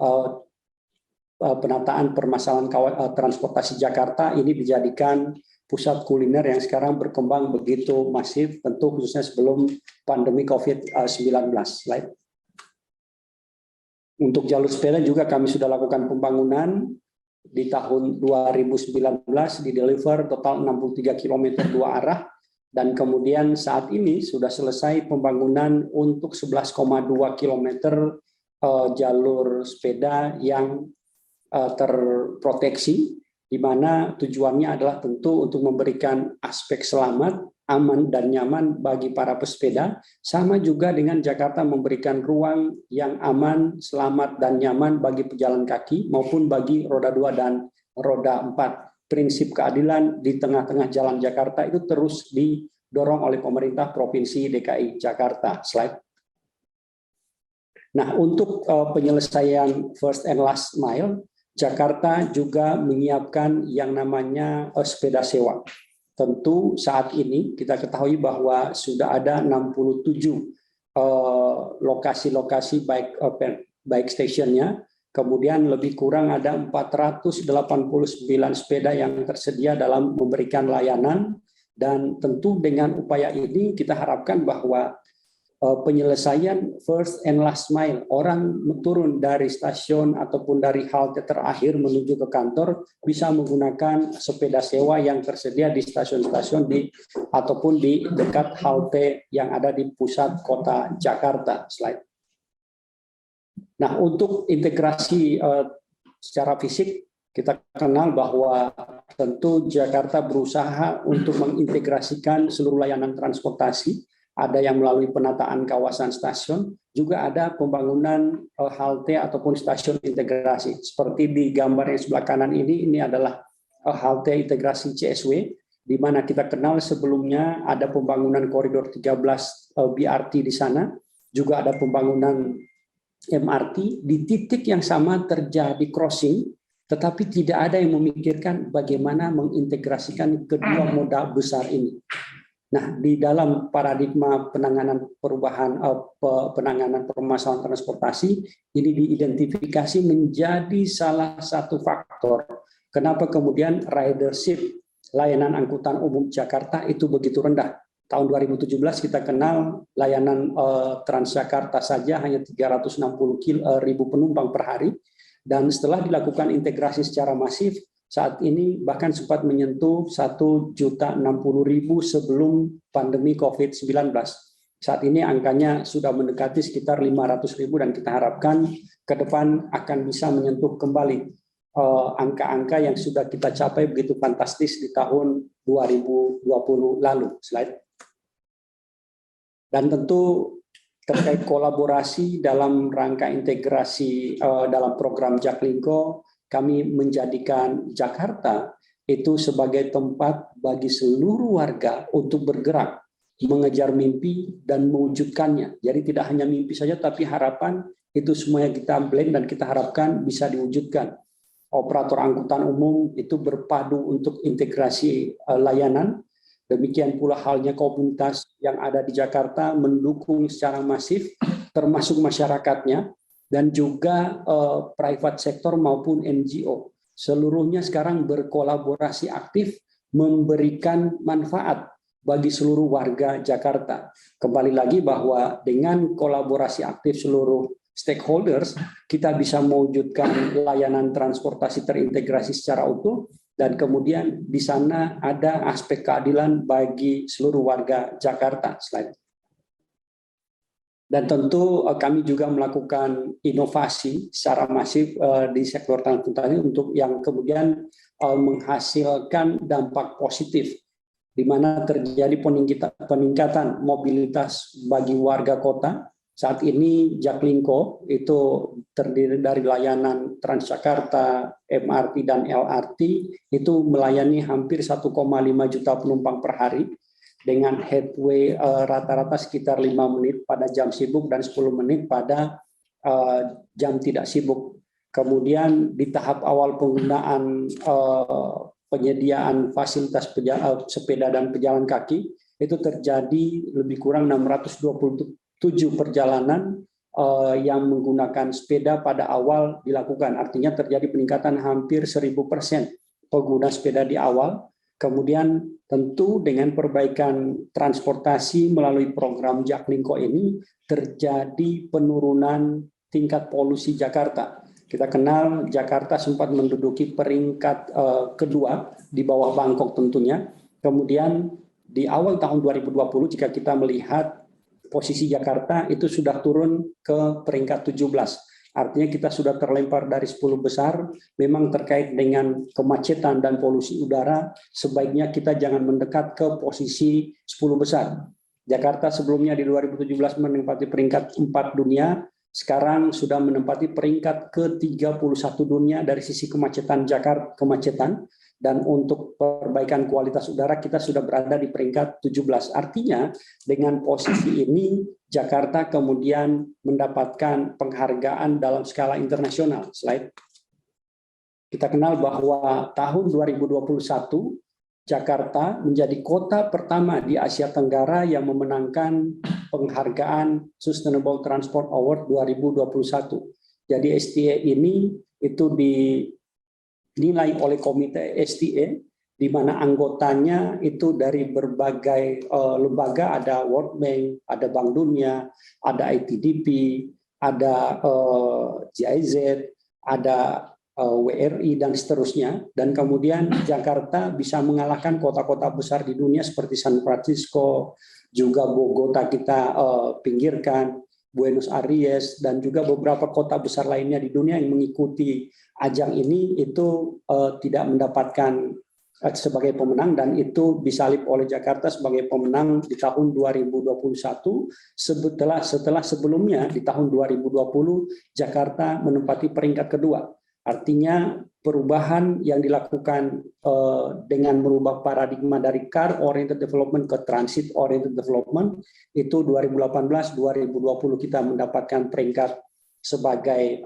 Speaker 12: permasalahan transportasi Jakarta ini dijadikan pusat kuliner yang sekarang berkembang begitu masif, tentu khususnya sebelum pandemi COVID-19. Slide. Untuk jalur sepeda juga kami sudah lakukan pembangunan. Di tahun 2019 dideliver total 63 km 2 arah, dan kemudian saat ini sudah selesai pembangunan untuk 11,2 km jalur sepeda yang terproteksi, di mana tujuannya adalah tentu untuk memberikan aspek selamat, aman, dan nyaman bagi para pesepeda, sama juga dengan Jakarta memberikan ruang yang aman, selamat, dan nyaman bagi pejalan kaki maupun bagi roda 2 dan roda 4. prinsip keadilan di tengah-tengah jalan Jakarta itu terus didorong oleh pemerintah Provinsi DKI Jakarta. Slide. Nah, untuk penyelesaian first and last mile, Jakarta juga menyiapkan yang namanya sepeda sewa. Tentu saat ini kita ketahui bahwa sudah ada 67 lokasi-lokasi bike stationnya, kemudian lebih kurang ada 489 sepeda yang tersedia dalam memberikan layanan, dan tentu dengan upaya ini kita harapkan bahwa penyelesaian first and last mile, orang turun dari stasiun ataupun dari halte terakhir menuju ke kantor bisa menggunakan sepeda sewa yang tersedia di stasiun-stasiun ataupun di dekat halte yang ada di pusat kota Jakarta. Slide. Nah, untuk integrasi secara fisik, kita kenal bahwa tentu Jakarta berusaha untuk mengintegrasikan seluruh layanan transportasi. Ada yang melalui penataan kawasan stasiun, juga ada pembangunan halte ataupun stasiun integrasi. Seperti di gambar yang sebelah kanan ini adalah halte integrasi CSW, di mana kita kenal sebelumnya ada pembangunan koridor 13 BRT di sana, juga ada pembangunan MRT. Di titik yang sama terjadi crossing, tetapi tidak ada yang memikirkan bagaimana mengintegrasikan kedua moda besar ini. Nah, di dalam paradigma penanganan penanganan permasalahan transportasi, ini diidentifikasi menjadi salah satu faktor kenapa kemudian ridership layanan angkutan umum Jakarta itu begitu rendah. Tahun 2017 kita kenal layanan Transjakarta saja hanya 360.000 penumpang per hari, dan setelah dilakukan integrasi secara masif, saat ini bahkan sempat menyentuh 1.060.000 sebelum pandemi COVID-19. Saat ini angkanya sudah mendekati sekitar 500.000 dan kita harapkan ke depan akan bisa menyentuh kembali angka-angka yang sudah kita capai begitu fantastis di tahun 2020 lalu. Slide. Dan tentu terkait kolaborasi dalam rangka integrasi dalam program Jaklingko, kami menjadikan Jakarta itu sebagai tempat bagi seluruh warga untuk bergerak, mengejar mimpi dan mewujudkannya. Jadi tidak hanya mimpi saja, tapi harapan itu semuanya kita blend dan kita harapkan bisa diwujudkan. Operator angkutan umum itu berpadu untuk integrasi layanan. Demikian pula halnya komunitas yang ada di Jakarta mendukung secara masif, termasuk masyarakatnya, dan juga private sector maupun NGO. Seluruhnya sekarang berkolaborasi aktif memberikan manfaat bagi seluruh warga Jakarta. Kembali lagi bahwa dengan kolaborasi aktif seluruh stakeholders, kita bisa mewujudkan layanan transportasi terintegrasi secara utuh, dan kemudian di sana ada aspek keadilan bagi seluruh warga Jakarta. Slide. Dan tentu kami juga melakukan inovasi secara masif di sektor transportasi untuk yang kemudian menghasilkan dampak positif, di mana terjadi peningkatan mobilitas bagi warga kota. Saat ini Jaklingko itu terdiri dari layanan Transjakarta, MRT, dan LRT, itu melayani hampir 1,5 juta penumpang per hari, dengan headway rata-rata sekitar 5 menit pada jam sibuk dan 10 menit pada jam tidak sibuk. Kemudian di tahap awal penggunaan penyediaan fasilitas sepeda dan pejalan kaki, itu terjadi lebih kurang 627 perjalanan yang menggunakan sepeda pada awal dilakukan. Artinya terjadi peningkatan hampir 1000% pengguna sepeda di awal. Kemudian tentu dengan perbaikan transportasi melalui program Jaklingko ini terjadi penurunan tingkat polusi Jakarta. Kita kenal Jakarta sempat menduduki peringkat kedua di bawah Bangkok tentunya. Kemudian di awal tahun 2020 jika kita melihat posisi Jakarta itu sudah turun ke peringkat 17. Artinya kita sudah terlempar dari 10 besar. Memang terkait dengan kemacetan dan polusi udara, sebaiknya kita jangan mendekat ke posisi 10 besar. Jakarta sebelumnya di 2017 menempati peringkat 4 dunia, sekarang sudah menempati peringkat ke-31 dunia dari sisi kemacetan Jakarta, dan untuk perbaikan kualitas udara kita sudah berada di peringkat 17. Artinya dengan posisi ini Jakarta kemudian mendapatkan penghargaan dalam skala internasional. Slide. Kita kenal bahwa tahun 2021 Jakarta menjadi kota pertama di Asia Tenggara yang memenangkan penghargaan Sustainable Transport Award 2021. Jadi STA ini itu dinilai oleh komite STA, di mana anggotanya itu dari berbagai lembaga, ada World Bank, ada Bank Dunia, ada ITDP, ada GIZ, ada WRI, dan seterusnya. Dan kemudian Jakarta bisa mengalahkan kota-kota besar di dunia seperti San Francisco, juga Bogota kita pinggirkan, Buenos Aires, dan juga beberapa kota besar lainnya di dunia yang mengikuti ajang ini itu tidak mendapatkan sebagai pemenang, dan itu disalib oleh Jakarta sebagai pemenang di tahun 2021 setelah sebelumnya di tahun 2020 Jakarta menempati peringkat kedua. Artinya perubahan yang dilakukan dengan merubah paradigma dari car oriented development ke transit oriented development itu 2018-2020 kita mendapatkan peringkat sebagai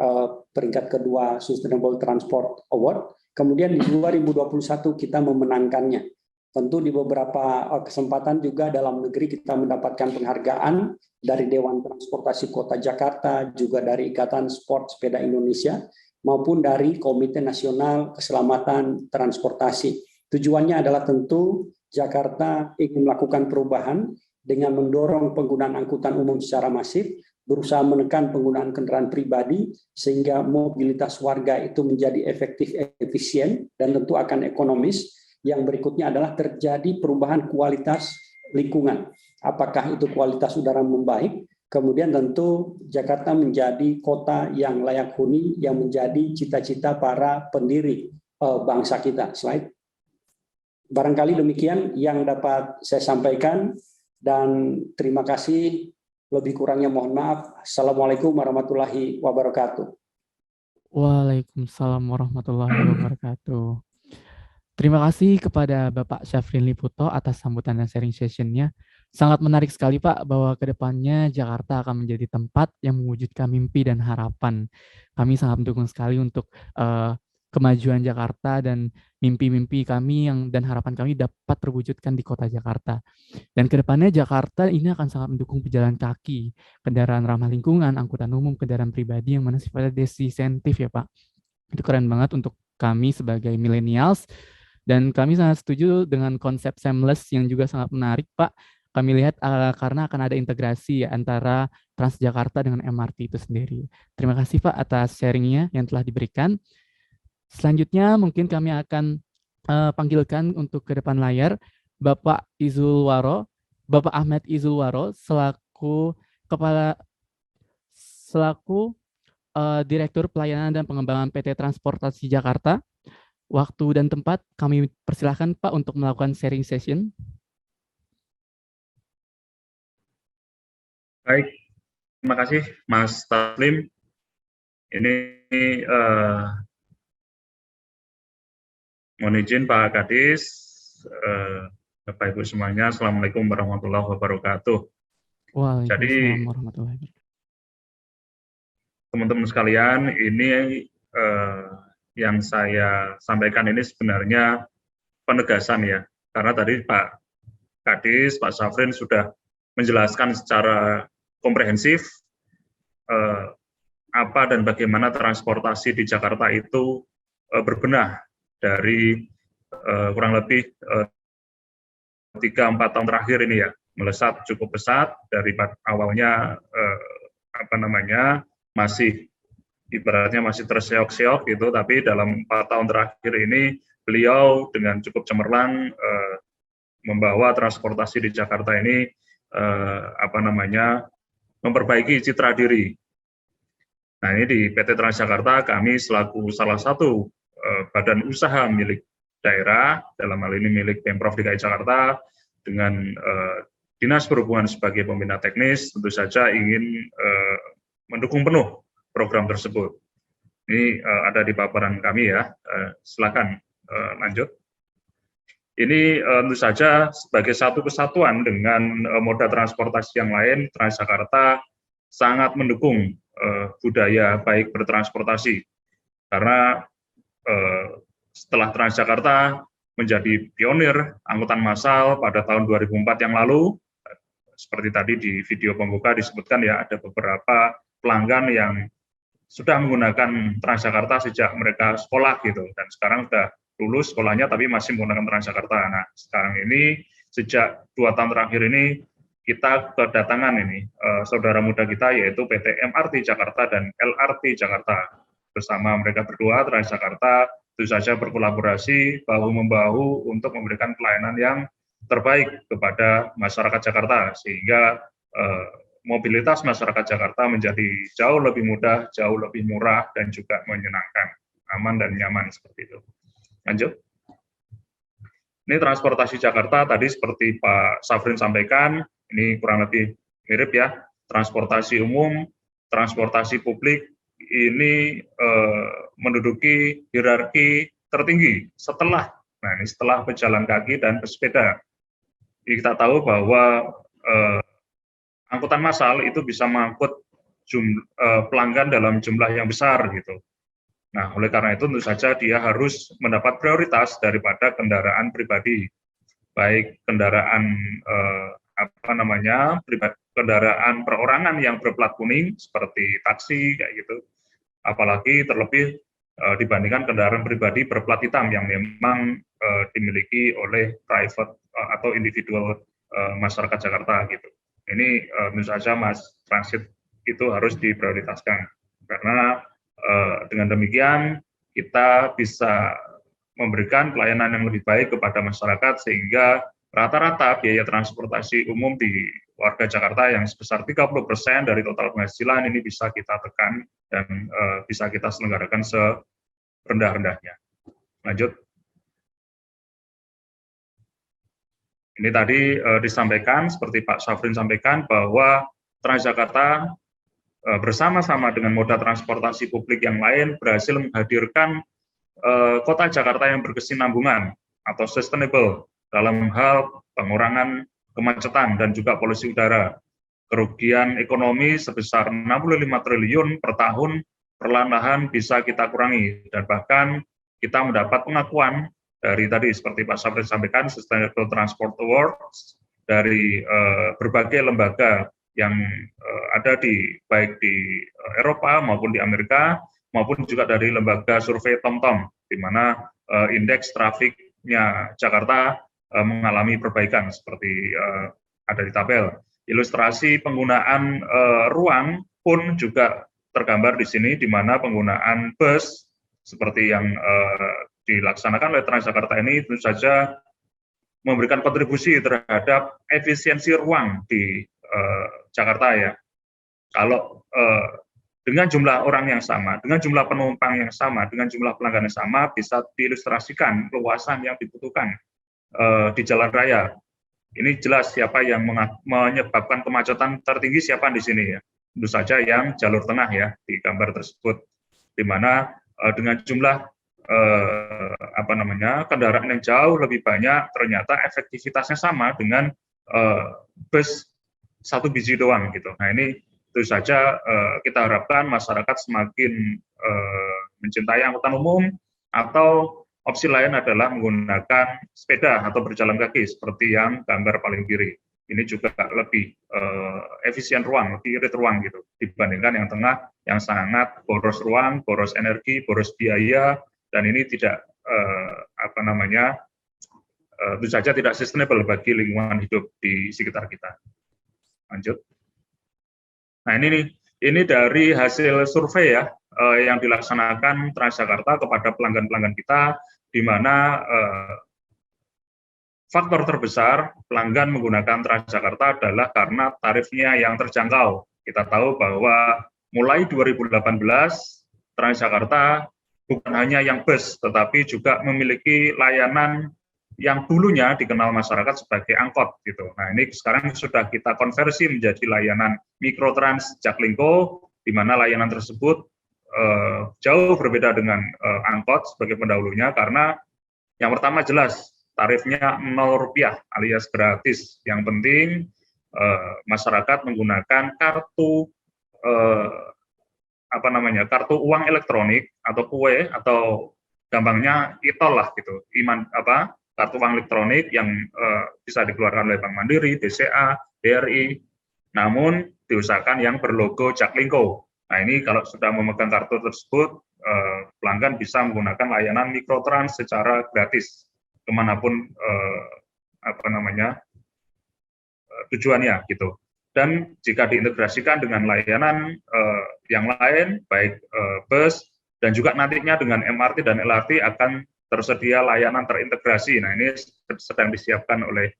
Speaker 12: peringkat kedua Sustainable Transport Award. Kemudian di 2021 kita memenangkannya. Tentu di beberapa kesempatan juga dalam negeri kita mendapatkan penghargaan dari Dewan Transportasi Kota Jakarta, juga dari Ikatan Sport Sepeda Indonesia, maupun dari Komite Nasional Keselamatan Transportasi. Tujuannya adalah tentu Jakarta ingin melakukan perubahan dengan mendorong penggunaan angkutan umum secara masif, berusaha menekan penggunaan kendaraan pribadi sehingga mobilitas warga itu menjadi efektif, efisien, dan tentu akan ekonomis. Yang berikutnya adalah terjadi perubahan kualitas lingkungan. Apakah itu kualitas udara membaik? Kemudian tentu Jakarta menjadi kota yang layak huni, yang menjadi cita-cita para pendiri bangsa kita. Slide. Barangkali demikian yang dapat saya sampaikan, dan terima kasih. Lebih kurangnya mohon maaf. Assalamualaikum warahmatullahi wabarakatuh.
Speaker 9: Waalaikumsalam warahmatullahi wabarakatuh. Terima kasih kepada Bapak Syafrin Liputo atas sambutan dan sharing session-nya. Sangat menarik sekali Pak, bahwa kedepannya Jakarta akan menjadi tempat yang mewujudkan mimpi dan harapan. Kami sangat mendukung sekali untuk kemajuan Jakarta, dan mimpi-mimpi kami dan harapan kami dapat terwujudkan di kota Jakarta. Dan kedepannya Jakarta ini akan sangat mendukung pejalan kaki, kendaraan ramah lingkungan, angkutan umum, kendaraan pribadi yang mana sifatnya desensitif ya Pak. Itu keren banget untuk kami sebagai millennials. Dan kami sangat setuju dengan konsep seamless yang juga sangat menarik Pak. Kami lihat karena akan ada integrasi ya, antara Transjakarta dengan MRT itu sendiri. Terima kasih Pak atas sharingnya yang telah diberikan. Selanjutnya mungkin kami akan panggilkan untuk ke depan layar Bapak Ahmad Izulwaro selaku Direktur Pelayanan dan Pengembangan PT Transportasi Jakarta. Waktu dan tempat kami persilahkan Pak untuk melakukan sharing session.
Speaker 11: Baik, terima kasih Mas Taslim. Ini mohon izin Pak Kadis, Bapak Ibu semuanya, Assalamualaikum warahmatullahi wabarakatuh.
Speaker 9: Waalaikumsalam warahmatullahi wabarakatuh.
Speaker 11: Teman-teman sekalian, ini yang saya sampaikan ini sebenarnya penegasan ya, karena tadi Pak Kadis, Pak Syafrin sudah menjelaskan secara komprehensif apa dan bagaimana transportasi di Jakarta itu berbenah dari kurang lebih 3-4 tahun terakhir ini ya, melesat cukup pesat dari awalnya masih ibaratnya masih terseok-seok gitu, tapi dalam 4 tahun terakhir ini beliau dengan cukup cemerlang membawa transportasi di Jakarta ini memperbaiki citra diri. Nah, ini di PT Transjakarta kami selaku salah satu badan usaha milik daerah, dalam hal ini milik Pemprov DKI Jakarta, dengan Dinas Perhubungan sebagai pembina teknis, tentu saja ingin mendukung penuh program tersebut. Ini ada di paparan kami ya, silakan lanjut. Ini tentu saja sebagai satu kesatuan dengan moda transportasi yang lain, Transjakarta sangat mendukung budaya baik bertransportasi. Karena setelah Transjakarta menjadi pionir angkutan massal pada tahun 2004 yang lalu, seperti tadi di video pembuka disebutkan ya, ada beberapa pelanggan yang sudah menggunakan Transjakarta sejak mereka sekolah gitu, dan sekarang sudah lulus sekolahnya tapi masih menggunakan Transjakarta. Nah, sekarang ini sejak 2 tahun terakhir ini kita kedatangan ini saudara muda kita yaitu PT MRT Jakarta dan LRT Jakarta. Bersama mereka berdua Transjakarta tentu saja berkolaborasi bahu-membahu untuk memberikan pelayanan yang terbaik kepada masyarakat Jakarta, sehingga mobilitas masyarakat Jakarta menjadi jauh lebih mudah, jauh lebih murah, dan juga menyenangkan, aman dan nyaman seperti itu. Lanjut. Ini transportasi Jakarta tadi seperti Pak Safrin sampaikan, ini kurang lebih mirip ya, transportasi umum, transportasi publik, ini menduduki hierarki tertinggi setelah pejalan kaki dan bersepeda. Jadi kita tahu bahwa angkutan massal itu bisa mengangkut pelanggan dalam jumlah yang besar gitu. Nah, oleh karena itu tentu saja dia harus mendapat prioritas daripada kendaraan pribadi, baik kendaraan kendaraan perorangan yang berplat kuning seperti taksi kayak gitu. Apalagi terlebih dibandingkan kendaraan pribadi berplat hitam yang memang dimiliki oleh private atau individual masyarakat Jakarta gitu. Ini tentu saja Mas Transit itu harus diprioritaskan karena dengan demikian kita bisa memberikan pelayanan yang lebih baik kepada masyarakat sehingga rata-rata biaya transportasi umum di warga Jakarta yang sebesar 30% dari total penghasilan ini bisa kita tekan dan bisa kita selenggarakan serendah-rendahnya. Lanjut. Ini tadi disampaikan, seperti Pak Safrin sampaikan, bahwa Transjakarta bersama-sama dengan moda transportasi publik yang lain berhasil menghadirkan kota Jakarta yang berkesinambungan atau sustainable dalam hal pengurangan kemacetan dan juga polusi udara. Kerugian ekonomi sebesar 65 triliun per tahun perlahan-lahan bisa kita kurangi, dan bahkan kita mendapat pengakuan dari tadi seperti Pak Safrin sampaikan, Sustainable Transport Awards dari berbagai lembaga yang ada baik di Eropa maupun di Amerika, maupun juga dari lembaga survei TomTom, di mana indeks trafiknya Jakarta mengalami perbaikan seperti ada di tabel. Ilustrasi penggunaan ruang pun juga tergambar di sini, di mana penggunaan bus seperti yang dilaksanakan oleh Transjakarta ini tentu saja memberikan kontribusi terhadap efisiensi ruang di Jakarta ya. Kalau dengan jumlah orang yang sama, dengan jumlah penumpang yang sama, dengan jumlah pelanggan yang sama, bisa diilustrasikan luasan yang dibutuhkan di jalan raya. Ini jelas siapa yang menyebabkan kemacetan tertinggi, siapa di sini ya. Tentu saja yang jalur tengah ya di gambar tersebut, di mana dengan jumlah kendaraan yang jauh lebih banyak, ternyata efektivitasnya sama dengan bus 1 biji doang gitu. Nah ini tentu saja kita harapkan masyarakat semakin mencintai angkutan umum, atau opsi lain adalah menggunakan sepeda atau berjalan kaki seperti yang gambar paling kiri. Ini juga lebih efisien ruang, lebih irit ruang gitu dibandingkan yang tengah yang sangat boros ruang, boros energi, boros biaya, dan ini tidak tentu saja tidak sustainable bagi lingkungan hidup di sekitar kita. Lanjut. Nah ini dari hasil survei ya yang dilaksanakan Transjakarta kepada pelanggan-pelanggan kita, di mana faktor terbesar pelanggan menggunakan Transjakarta adalah karena tarifnya yang terjangkau. Kita tahu bahwa mulai 2018 Transjakarta bukan hanya yang bus, tetapi juga memiliki layanan yang dulunya dikenal masyarakat sebagai angkot gitu. Nah ini sekarang sudah kita konversi menjadi layanan Mikrotrans Jaklingko, di mana layanan tersebut jauh berbeda dengan angkot sebagai pendahulunya, karena yang pertama jelas tarifnya Rp0 alias gratis. Yang penting masyarakat menggunakan kartu kartu uang elektronik atau kue atau gampangnya e-tol lah gitu. Kartu uang elektronik yang bisa dikeluarkan oleh Bank Mandiri, BCA, BRI, namun diusahakan yang berlogo Jaklingko. Nah ini kalau sudah memegang kartu tersebut, pelanggan bisa menggunakan layanan mikrotrans secara gratis kemanapun tujuannya gitu. Dan jika diintegrasikan dengan layanan yang lain, baik bus dan juga nantinya dengan MRT dan LRT akan tersedia layanan terintegrasi. Nah ini sedang disiapkan oleh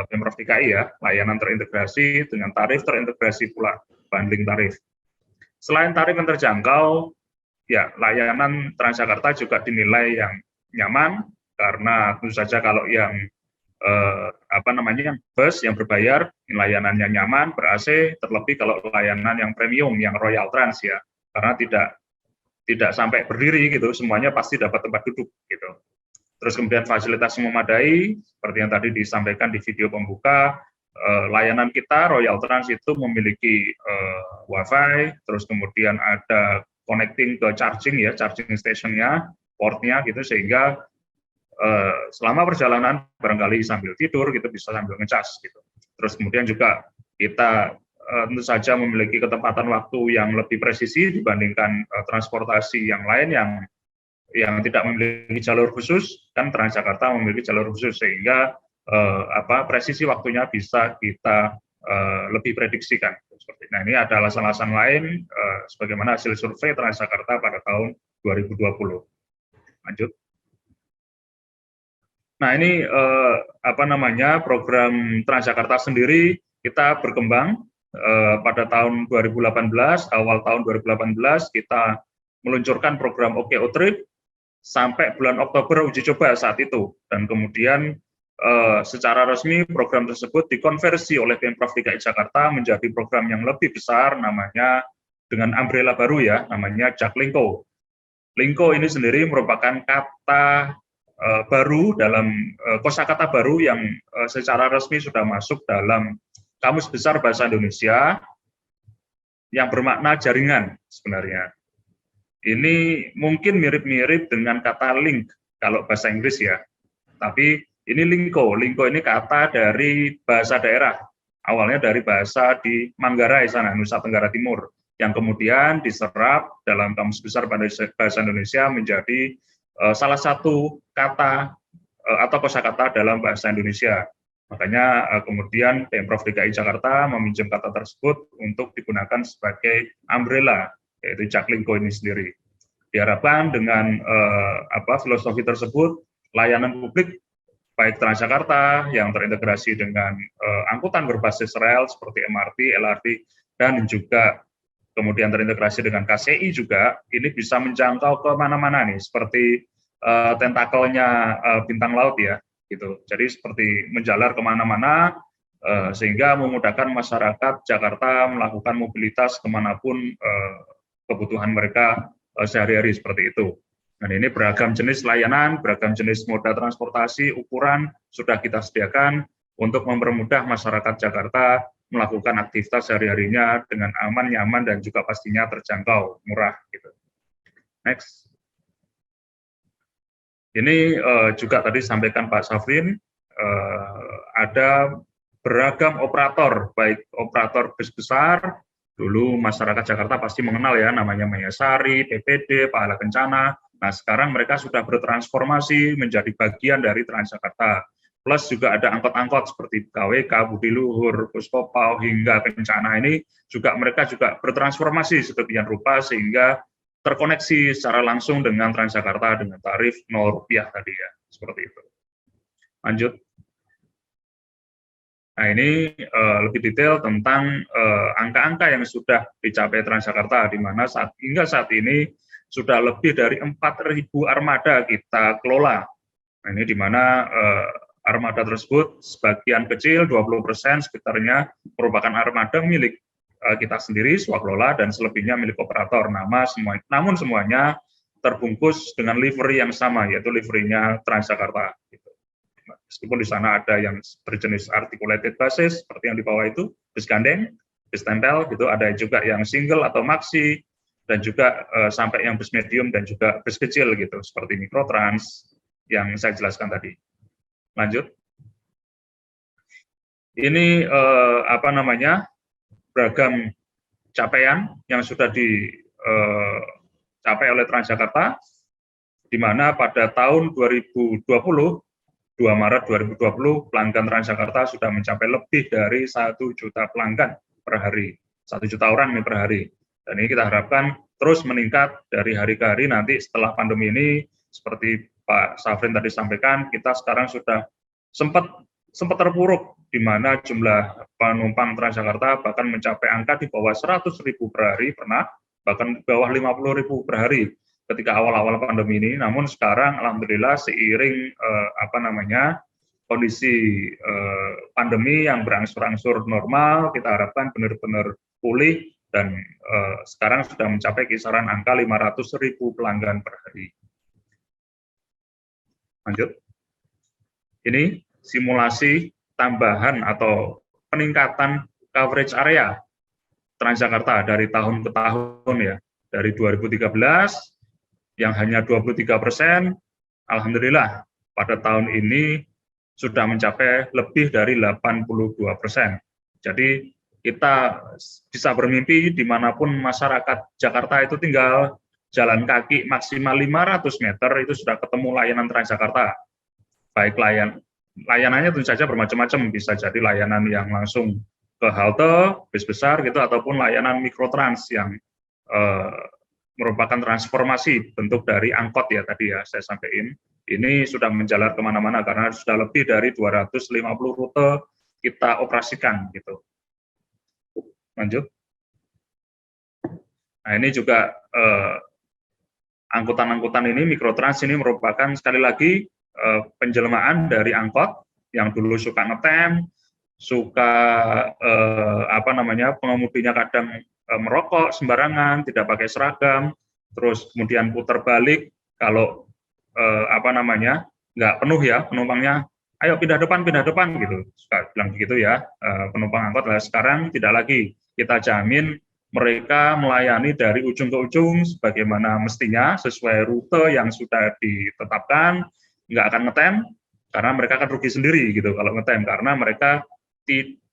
Speaker 11: Pemprov DKI ya, layanan terintegrasi dengan tarif terintegrasi pula, bundling tarif. Selain tarif yang terjangkau, ya layanan Transjakarta juga dinilai yang nyaman karena tentu saja kalau yang bus yang berbayar layanannya nyaman, ber-AC, terlebih kalau layanan yang premium yang Royal Trans ya, karena tidak sampai berdiri gitu, semuanya pasti dapat tempat duduk gitu. Terus kemudian fasilitas memadai, seperti yang tadi disampaikan di video pembuka, layanan kita Royal Trans itu memiliki WiFi, terus kemudian ada connecting ke charging stationnya, portnya gitu, sehingga selama perjalanan barangkali sambil tidur gitu bisa sambil ngecas gitu. Terus kemudian juga kita tentu saja memiliki ketepatan waktu yang lebih presisi dibandingkan transportasi yang lain yang tidak memiliki jalur khusus, kan Transjakarta memiliki jalur khusus sehingga presisi waktunya bisa kita lebih prediksikan. Nah ini ada alasan-alasan lain sebagaimana hasil survei Transjakarta pada tahun 2020. Lanjut. Nah ini program Transjakarta sendiri kita berkembang pada tahun 2018, awal tahun 2018 kita meluncurkan program OKO Trip sampai bulan Oktober uji coba saat itu, dan kemudian secara resmi program tersebut dikonversi oleh Pemprov DKI Jakarta menjadi program yang lebih besar, namanya dengan umbrella baru ya, namanya Jaklingko. Lingko ini sendiri merupakan kata baru dalam kosakata baru yang secara resmi sudah masuk dalam Kamus Besar Bahasa Indonesia yang bermakna jaringan sebenarnya. Ini mungkin mirip-mirip dengan kata link kalau bahasa Inggris ya. Tapi ini lingko. Lingko ini kata dari bahasa daerah. Awalnya dari bahasa di Manggarai sana, Nusa Tenggara Timur, yang kemudian diserap dalam Kamus Besar Bahasa Indonesia menjadi salah satu kata atau kosakata dalam bahasa Indonesia. Makanya kemudian Pemprov DKI Jakarta meminjam kata tersebut untuk digunakan sebagai umbrella, yaitu Jaklingko ini sendiri. Diharapkan dengan filosofi tersebut, layanan publik baik Transjakarta yang terintegrasi dengan angkutan berbasis rel seperti MRT, LRT, dan juga kemudian terintegrasi dengan KCI juga, ini bisa menjangkau ke mana-mana nih, seperti tentakelnya bintang laut ya. Gitu. Jadi seperti menjalar kemana-mana sehingga memudahkan masyarakat Jakarta melakukan mobilitas kemanapun kebutuhan mereka sehari-hari seperti itu. Dan ini beragam jenis layanan, beragam jenis moda transportasi, ukuran sudah kita sediakan untuk mempermudah masyarakat Jakarta melakukan aktivitas sehari-harinya dengan aman, nyaman, dan juga pastinya terjangkau, murah. Gitu. Next. Ini juga tadi sampaikan Pak Safrin, ada beragam operator, baik operator bus besar, dulu masyarakat Jakarta pasti mengenal ya, namanya Mayasari, PPD, Pahala Kencana. Nah sekarang mereka sudah bertransformasi menjadi bagian dari Transjakarta. Plus juga ada angkot-angkot seperti KWK, Budi Luhur, Puspopau, hingga Kencana ini juga mereka juga bertransformasi sedemikian rupa sehingga terkoneksi secara langsung dengan Transjakarta dengan tarif Rp0 tadi ya, seperti itu. Lanjut. Nah ini lebih detail tentang angka-angka yang sudah dicapai Transjakarta, di mana hingga saat ini sudah lebih dari 4.000 armada kita kelola. Nah ini di mana armada tersebut sebagian kecil, 20% sekitarnya merupakan armada milik kita sendiri, swakelola, dan selebihnya milik operator. Namun semuanya terbungkus dengan livery yang sama, yaitu liverynya Transjakarta. Gitu. Meskipun di sana ada yang berjenis articulated buses seperti yang di bawah itu, bis gandeng, bis tempel, gitu. Ada juga yang single atau maxi, dan juga sampai yang bis medium dan juga bis kecil gitu, seperti mikrotrans yang saya jelaskan tadi. Lanjut. Ini beragam capaian yang sudah dicapai oleh Transjakarta, di mana pada tahun 2020, 2 Maret 2020, pelanggan Transjakarta sudah mencapai lebih dari 1 juta pelanggan per hari, 1 juta orang nih per hari. Dan ini kita harapkan terus meningkat dari hari ke hari nanti setelah pandemi ini, seperti Pak Safrin tadi sampaikan, kita sekarang sudah sempat terpuruk, di mana jumlah penumpang Transjakarta bahkan mencapai angka di bawah 100.000 per hari, pernah, bahkan di bawah 50.000 per hari ketika awal-awal pandemi ini. Namun sekarang alhamdulillah seiring kondisi pandemi yang berangsur-angsur normal, kita harapkan benar-benar pulih dan sekarang sudah mencapai kisaran angka 500.000 pelanggan per hari. Lanjut. Ini simulasi tambahan atau peningkatan coverage area Transjakarta dari tahun ke tahun ya. Dari 2013 yang hanya 23%, alhamdulillah pada tahun ini sudah mencapai lebih dari 82%. Jadi kita bisa bermimpi dimanapun masyarakat Jakarta itu tinggal jalan kaki maksimal 500 meter itu sudah ketemu layanan Transjakarta. Baik layanannya tentu saja bermacam-macam, bisa jadi layanan yang langsung ke halte, bis besar gitu, ataupun layanan mikrotrans yang merupakan transformasi bentuk dari angkot ya tadi ya saya sampaikan. Ini sudah menjalar kemana-mana karena sudah lebih dari 250 rute kita operasikan gitu. Lanjut. Nah ini juga angkutan-angkutan ini, mikrotrans ini merupakan sekali lagi penjelmaan dari angkot yang dulu suka ngetem, suka pengemudinya kadang merokok sembarangan, tidak pakai seragam, terus kemudian putar balik kalau nggak penuh ya penumpangnya, ayo pindah depan gitu, suka bilang begitu ya penumpang angkot. Nah, sekarang tidak lagi, kita jamin mereka melayani dari ujung ke ujung sebagaimana mestinya sesuai rute yang sudah ditetapkan, nggak akan ngetem karena mereka akan rugi sendiri gitu kalau ngetem, karena mereka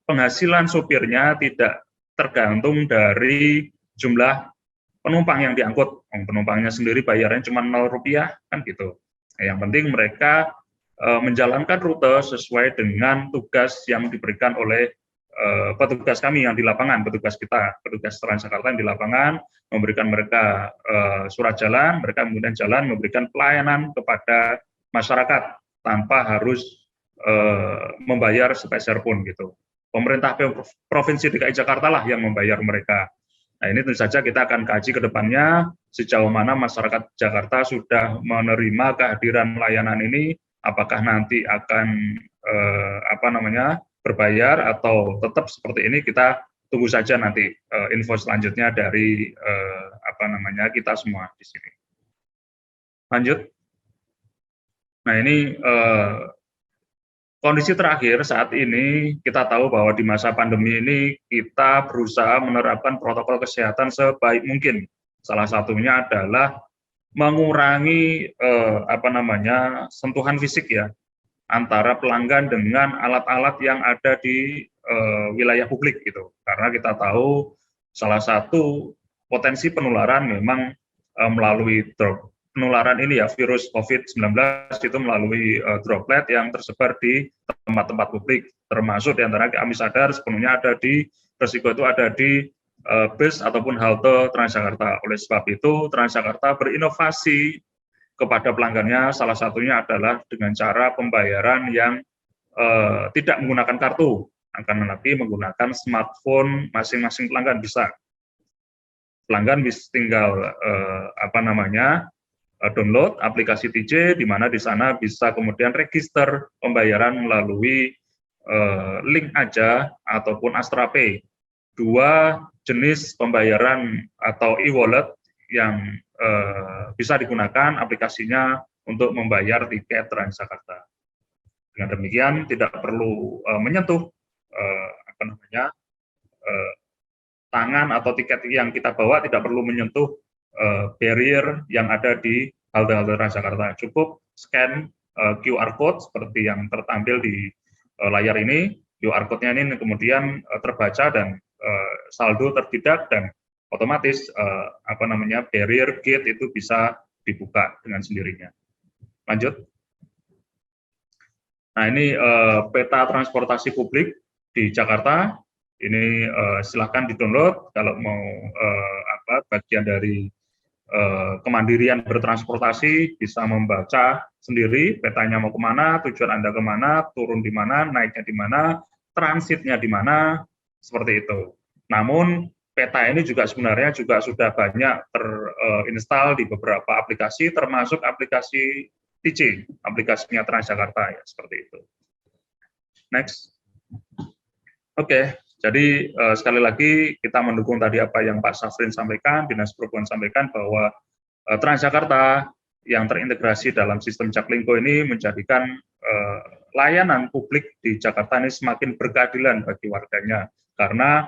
Speaker 11: penghasilan sopirnya tidak tergantung dari jumlah penumpang yang diangkut. Penumpangnya sendiri bayarannya cuma Rp0 kan gitu. Nah, yang penting mereka menjalankan rute sesuai dengan tugas yang diberikan oleh petugas kami yang di lapangan, petugas Transjakarta yang di lapangan, memberikan mereka surat jalan, mereka kemudian jalan memberikan pelayanan kepada masyarakat tanpa harus membayar sepeser pun gitu. Pemerintah Provinsi DKI Jakarta lah yang membayar mereka. Nah ini tentu saja kita akan kaji ke depannya sejauh mana masyarakat Jakarta sudah menerima kehadiran layanan ini, apakah nanti akan berbayar atau tetap seperti ini. Kita tunggu saja nanti info selanjutnya dari kita semua di sini. Lanjut. Nah ini kondisi terakhir saat ini, kita tahu bahwa di masa pandemi ini kita berusaha menerapkan protokol kesehatan sebaik mungkin. Salah satunya adalah mengurangi sentuhan fisik ya antara pelanggan dengan alat-alat yang ada di wilayah publik gitu. Karena kita tahu salah satu potensi penularan memang melalui penularan ini ya, virus COVID-19 itu melalui droplet yang tersebar di tempat-tempat publik, termasuk diantara kami sadar sepenuhnya resiko itu ada di bus ataupun halte Transjakarta. Oleh sebab itu Transjakarta berinovasi kepada pelanggannya, salah satunya adalah dengan cara pembayaran yang tidak menggunakan kartu, akan tetapi menggunakan smartphone masing-masing pelanggan bisa. Pelanggan bisa tinggal download aplikasi TJ, di mana di sana bisa kemudian register pembayaran melalui link aja ataupun Astra Pay. Dua jenis pembayaran atau e-wallet yang bisa digunakan aplikasinya untuk membayar tiket Transjakarta. Dengan demikian tidak perlu menyentuh tangan atau tiket yang kita bawa, tidak perlu menyentuh barrier yang ada di halte-halte Transjakarta. Cukup scan QR code seperti yang tertampil di layar ini. QR code-nya ini kemudian terbaca dan saldo terdetek, dan otomatis barrier gate itu bisa dibuka dengan sendirinya. Lanjut. Nah, ini peta transportasi publik di Jakarta. Ini silahkan di-download kalau mau bagian dari kemandirian bertransportasi, bisa membaca sendiri petanya mau kemana, tujuan Anda kemana, turun di mana, naiknya di mana, transitnya di mana, seperti itu. Namun peta ini juga sebenarnya juga sudah banyak terinstall di beberapa aplikasi, termasuk aplikasi TC, aplikasinya Transjakarta, ya, seperti itu. Next. Oke. Jadi sekali lagi kita mendukung tadi apa yang Pak Safrin sampaikan, Dinas Perhubungan sampaikan bahwa Transjakarta yang terintegrasi dalam sistem Jaklingko ini menjadikan layanan publik di Jakarta ini semakin berkeadilan bagi warganya. Karena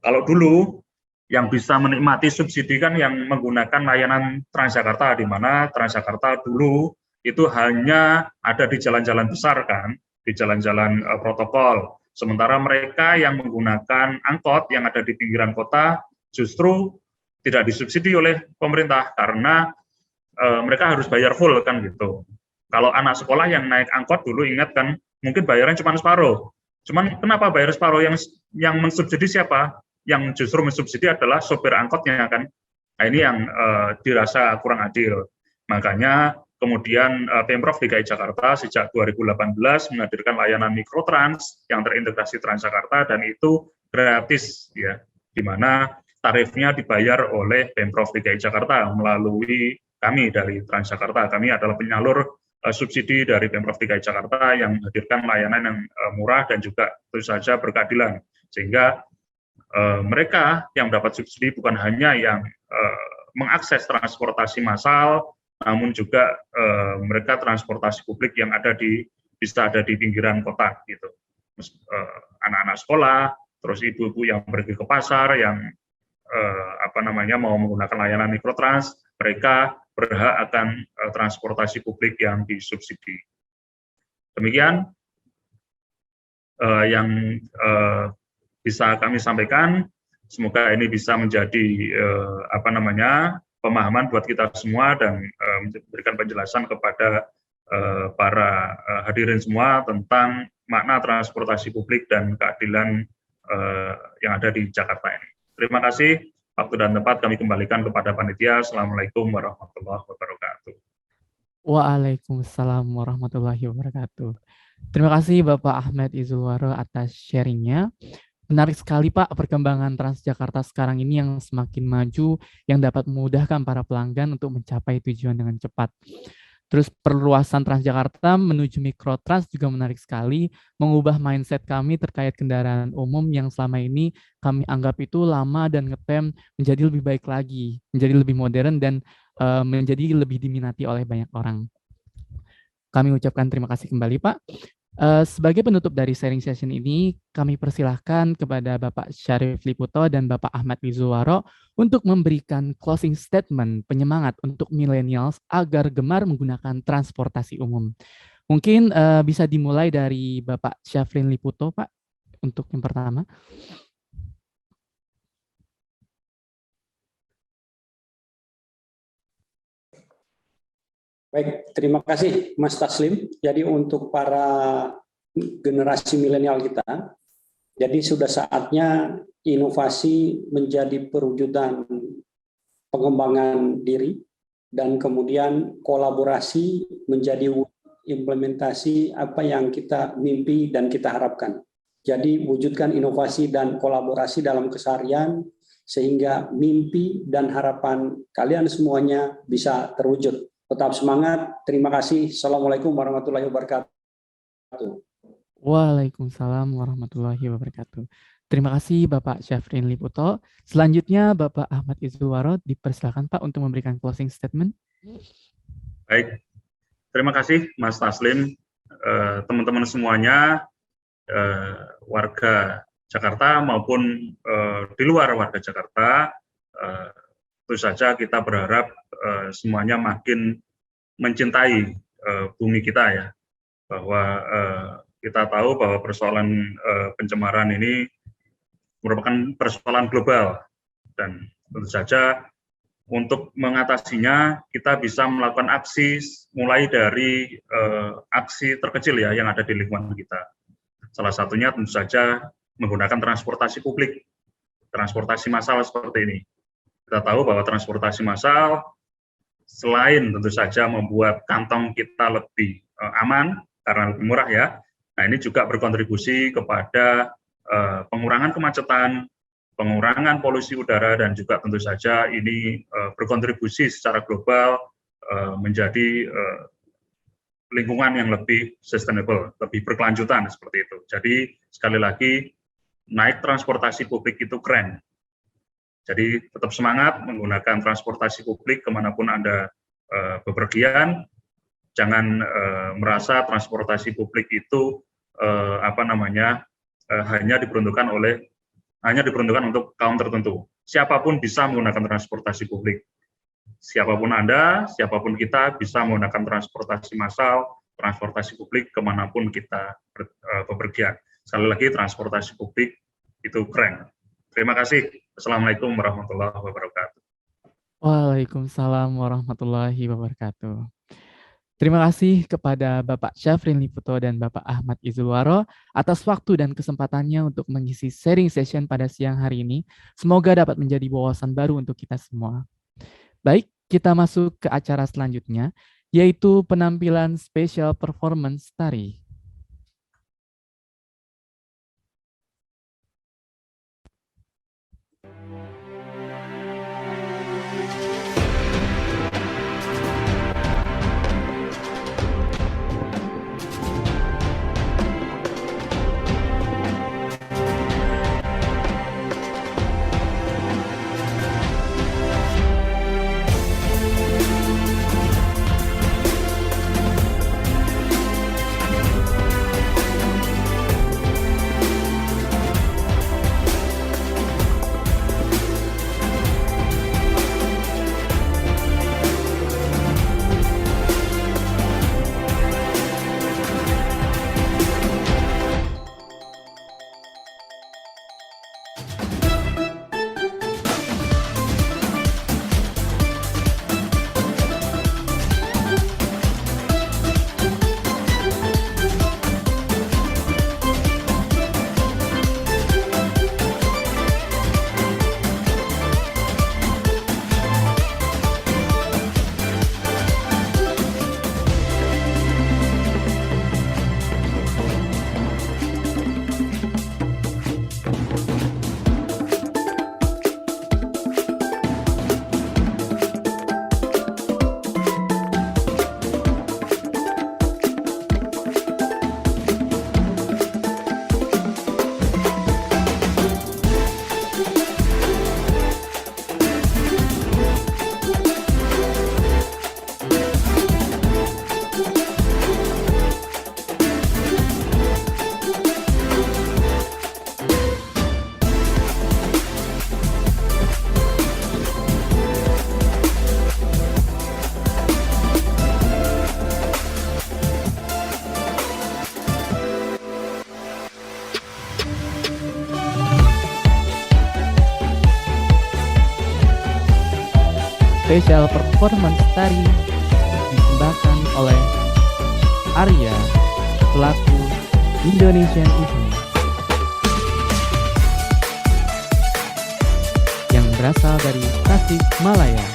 Speaker 11: kalau dulu yang bisa menikmati subsidi kan yang menggunakan layanan Transjakarta, di mana Transjakarta dulu itu hanya ada di jalan-jalan besar kan, di jalan-jalan protokol. Sementara mereka yang menggunakan angkot yang ada di pinggiran kota justru tidak disubsidi oleh pemerintah karena mereka harus bayar full kan gitu. Kalau anak sekolah yang naik angkot dulu ingat kan mungkin bayarnya cuma separuh. Cuman kenapa bayar separuh, yang mensubsidi siapa? Yang justru mensubsidi adalah sopir angkotnya kan. Nah, ini yang dirasa kurang adil. Makanya kemudian Pemprov DKI Jakarta sejak 2018 menghadirkan layanan Mikrotrans yang terintegrasi Transjakarta, dan itu gratis ya, di mana tarifnya dibayar oleh Pemprov DKI Jakarta melalui kami dari Transjakarta. Kami adalah penyalur subsidi dari Pemprov DKI Jakarta yang menghadirkan layanan yang murah dan juga tentu saja berkeadilan, sehingga mereka yang dapat subsidi bukan hanya yang mengakses transportasi massal, namun juga mereka transportasi publik yang bisa ada di pinggiran kota gitu. Anak-anak sekolah, terus ibu-ibu yang pergi ke pasar, yang mau menggunakan layanan Mikrotrans, mereka berhak akan transportasi publik yang disubsidi. Demikian yang bisa kami sampaikan. Semoga ini bisa menjadi pemahaman buat kita semua dan memberikan penjelasan kepada para hadirin semua tentang makna transportasi publik dan keadilan yang ada di Jakarta ini. Terima kasih. Waktu dan tempat kami kembalikan kepada panitia. Assalamualaikum warahmatullahi wabarakatuh.
Speaker 9: Waalaikumsalam warahmatullahi wabarakatuh. Terima kasih Bapak Ahmad Izulwaro atas sharingnya. Menarik sekali Pak perkembangan Transjakarta sekarang ini yang semakin maju, yang dapat memudahkan para pelanggan untuk mencapai tujuan dengan cepat. Terus perluasan Transjakarta menuju Mikrotrans juga menarik sekali, mengubah mindset kami terkait kendaraan umum yang selama ini kami anggap itu lama dan ngetem menjadi lebih baik lagi, menjadi lebih modern dan menjadi lebih diminati oleh banyak orang. Kami ucapkan terima kasih kembali Pak. Sebagai penutup dari sharing session ini, kami persilahkan kepada Bapak Syarif Liputo dan Bapak Ahmad Izulwaro untuk memberikan closing statement penyemangat untuk millennials agar gemar menggunakan transportasi umum. Mungkin bisa dimulai dari Bapak Syafrin Liputo, Pak, untuk yang pertama.
Speaker 12: Baik, terima kasih Mas Taslim. Jadi untuk para generasi milenial kita, jadi sudah saatnya inovasi menjadi perwujudan pengembangan diri dan kemudian kolaborasi menjadi implementasi apa yang kita mimpi dan kita harapkan. Jadi wujudkan inovasi dan kolaborasi dalam keseharian sehingga mimpi dan harapan kalian semuanya bisa terwujud. Tetap semangat. Terima kasih. Assalamualaikum warahmatullahi wabarakatuh.
Speaker 9: Waalaikumsalam warahmatullahi wabarakatuh. Terima kasih Bapak Syafrin Liputo. Selanjutnya Bapak Ahmad Izulwaro, dipersilakan Pak untuk memberikan closing statement.
Speaker 11: Baik. Terima kasih Mas Taslim teman-teman semuanya, warga Jakarta maupun di luar warga Jakarta, tentu saja kita berharap semuanya makin mencintai bumi kita ya, bahwa kita tahu bahwa persoalan pencemaran ini merupakan persoalan global, dan tentu saja untuk mengatasinya kita bisa melakukan aksi mulai dari aksi terkecil ya yang ada di lingkungan kita. Salah satunya tentu saja menggunakan transportasi publik, transportasi massal seperti ini. Kita tahu bahwa transportasi massal selain tentu saja membuat kantong kita lebih aman karena lebih murah ya, nah ini juga berkontribusi kepada pengurangan kemacetan, pengurangan polusi udara, dan juga tentu saja ini berkontribusi secara global menjadi lingkungan yang lebih sustainable, lebih berkelanjutan seperti itu. Jadi sekali lagi, naik transportasi publik itu keren. Jadi tetap semangat menggunakan transportasi publik kemanapun Anda bepergian. Jangan merasa transportasi publik itu hanya diperuntukkan untuk kaum tertentu. Siapapun bisa menggunakan transportasi publik. Siapapun Anda, siapapun kita bisa menggunakan transportasi massal, transportasi publik kemanapun kita bepergian. Sekali lagi, transportasi publik itu keren. Terima kasih. Assalamualaikum warahmatullahi wabarakatuh.
Speaker 9: Waalaikumsalam warahmatullahi wabarakatuh. Terima kasih kepada Bapak Syafrin Liputo dan Bapak Ahmad Izulwaro atas waktu dan kesempatannya untuk mengisi sharing session pada siang hari ini. Semoga dapat menjadi wawasan baru untuk kita semua. Baik, kita masuk ke acara selanjutnya, yaitu penampilan special performance tari. Special performance tari dipersembahkan oleh Arya selaku Indonesian Event yang berasal dari Tasik Malaya.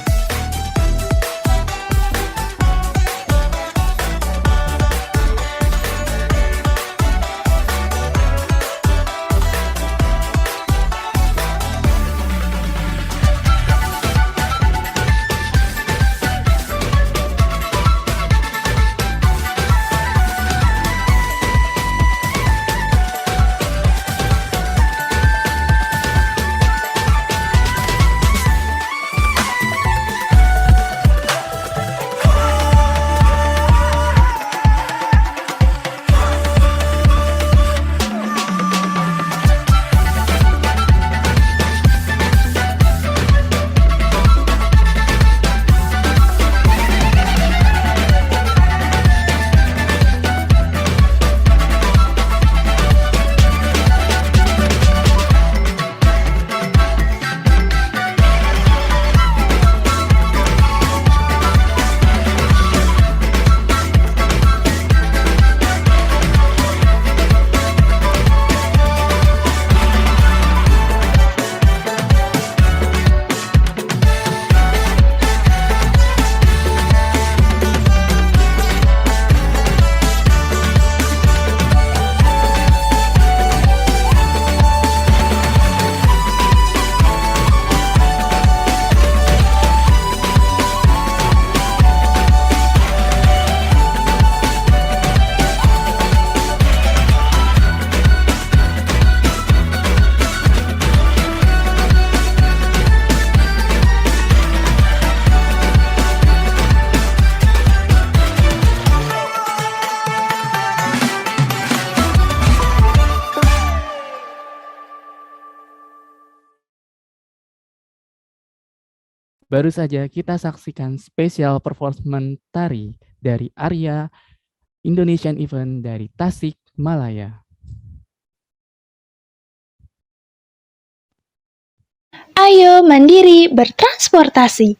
Speaker 9: Baru saja kita saksikan spesial performance tari dari Arya Indonesian Event dari Tasik, Malaya.
Speaker 13: Ayo mandiri bertransportasi.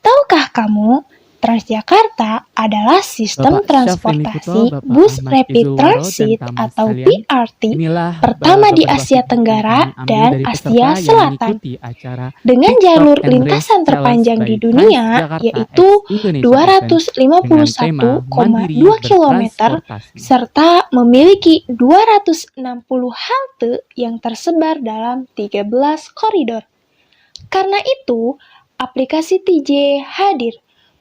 Speaker 13: Tahukah kamu, Transjakarta adalah sistem
Speaker 9: Bapak Syafrin
Speaker 13: transportasi
Speaker 9: Liputo, Bapak
Speaker 13: bus
Speaker 9: Ahmad
Speaker 13: rapid
Speaker 9: Izulwaro, dan
Speaker 13: transit
Speaker 9: tamu
Speaker 13: atau
Speaker 9: sekalian,
Speaker 13: BRT
Speaker 9: inilah
Speaker 13: pertama di
Speaker 9: beberapa
Speaker 13: Asia
Speaker 9: feedback
Speaker 13: Tenggara
Speaker 9: yang kami ambil
Speaker 13: dan
Speaker 9: dari
Speaker 13: Asia
Speaker 9: peserta yang
Speaker 13: Selatan.
Speaker 9: mengikuti acara
Speaker 13: Dengan
Speaker 9: TikTok
Speaker 13: jalur
Speaker 9: and Race
Speaker 13: lintasan
Speaker 9: Challenge
Speaker 13: terpanjang
Speaker 9: by
Speaker 13: di dunia,
Speaker 9: Transjakarta
Speaker 13: yaitu
Speaker 9: X Indonesia Event dengan tema Mandiri
Speaker 13: 251,2 km,
Speaker 9: Bertransportasi.
Speaker 13: serta memiliki 260 halte yang tersebar dalam 13 koridor. Karena itu, aplikasi TJ hadir,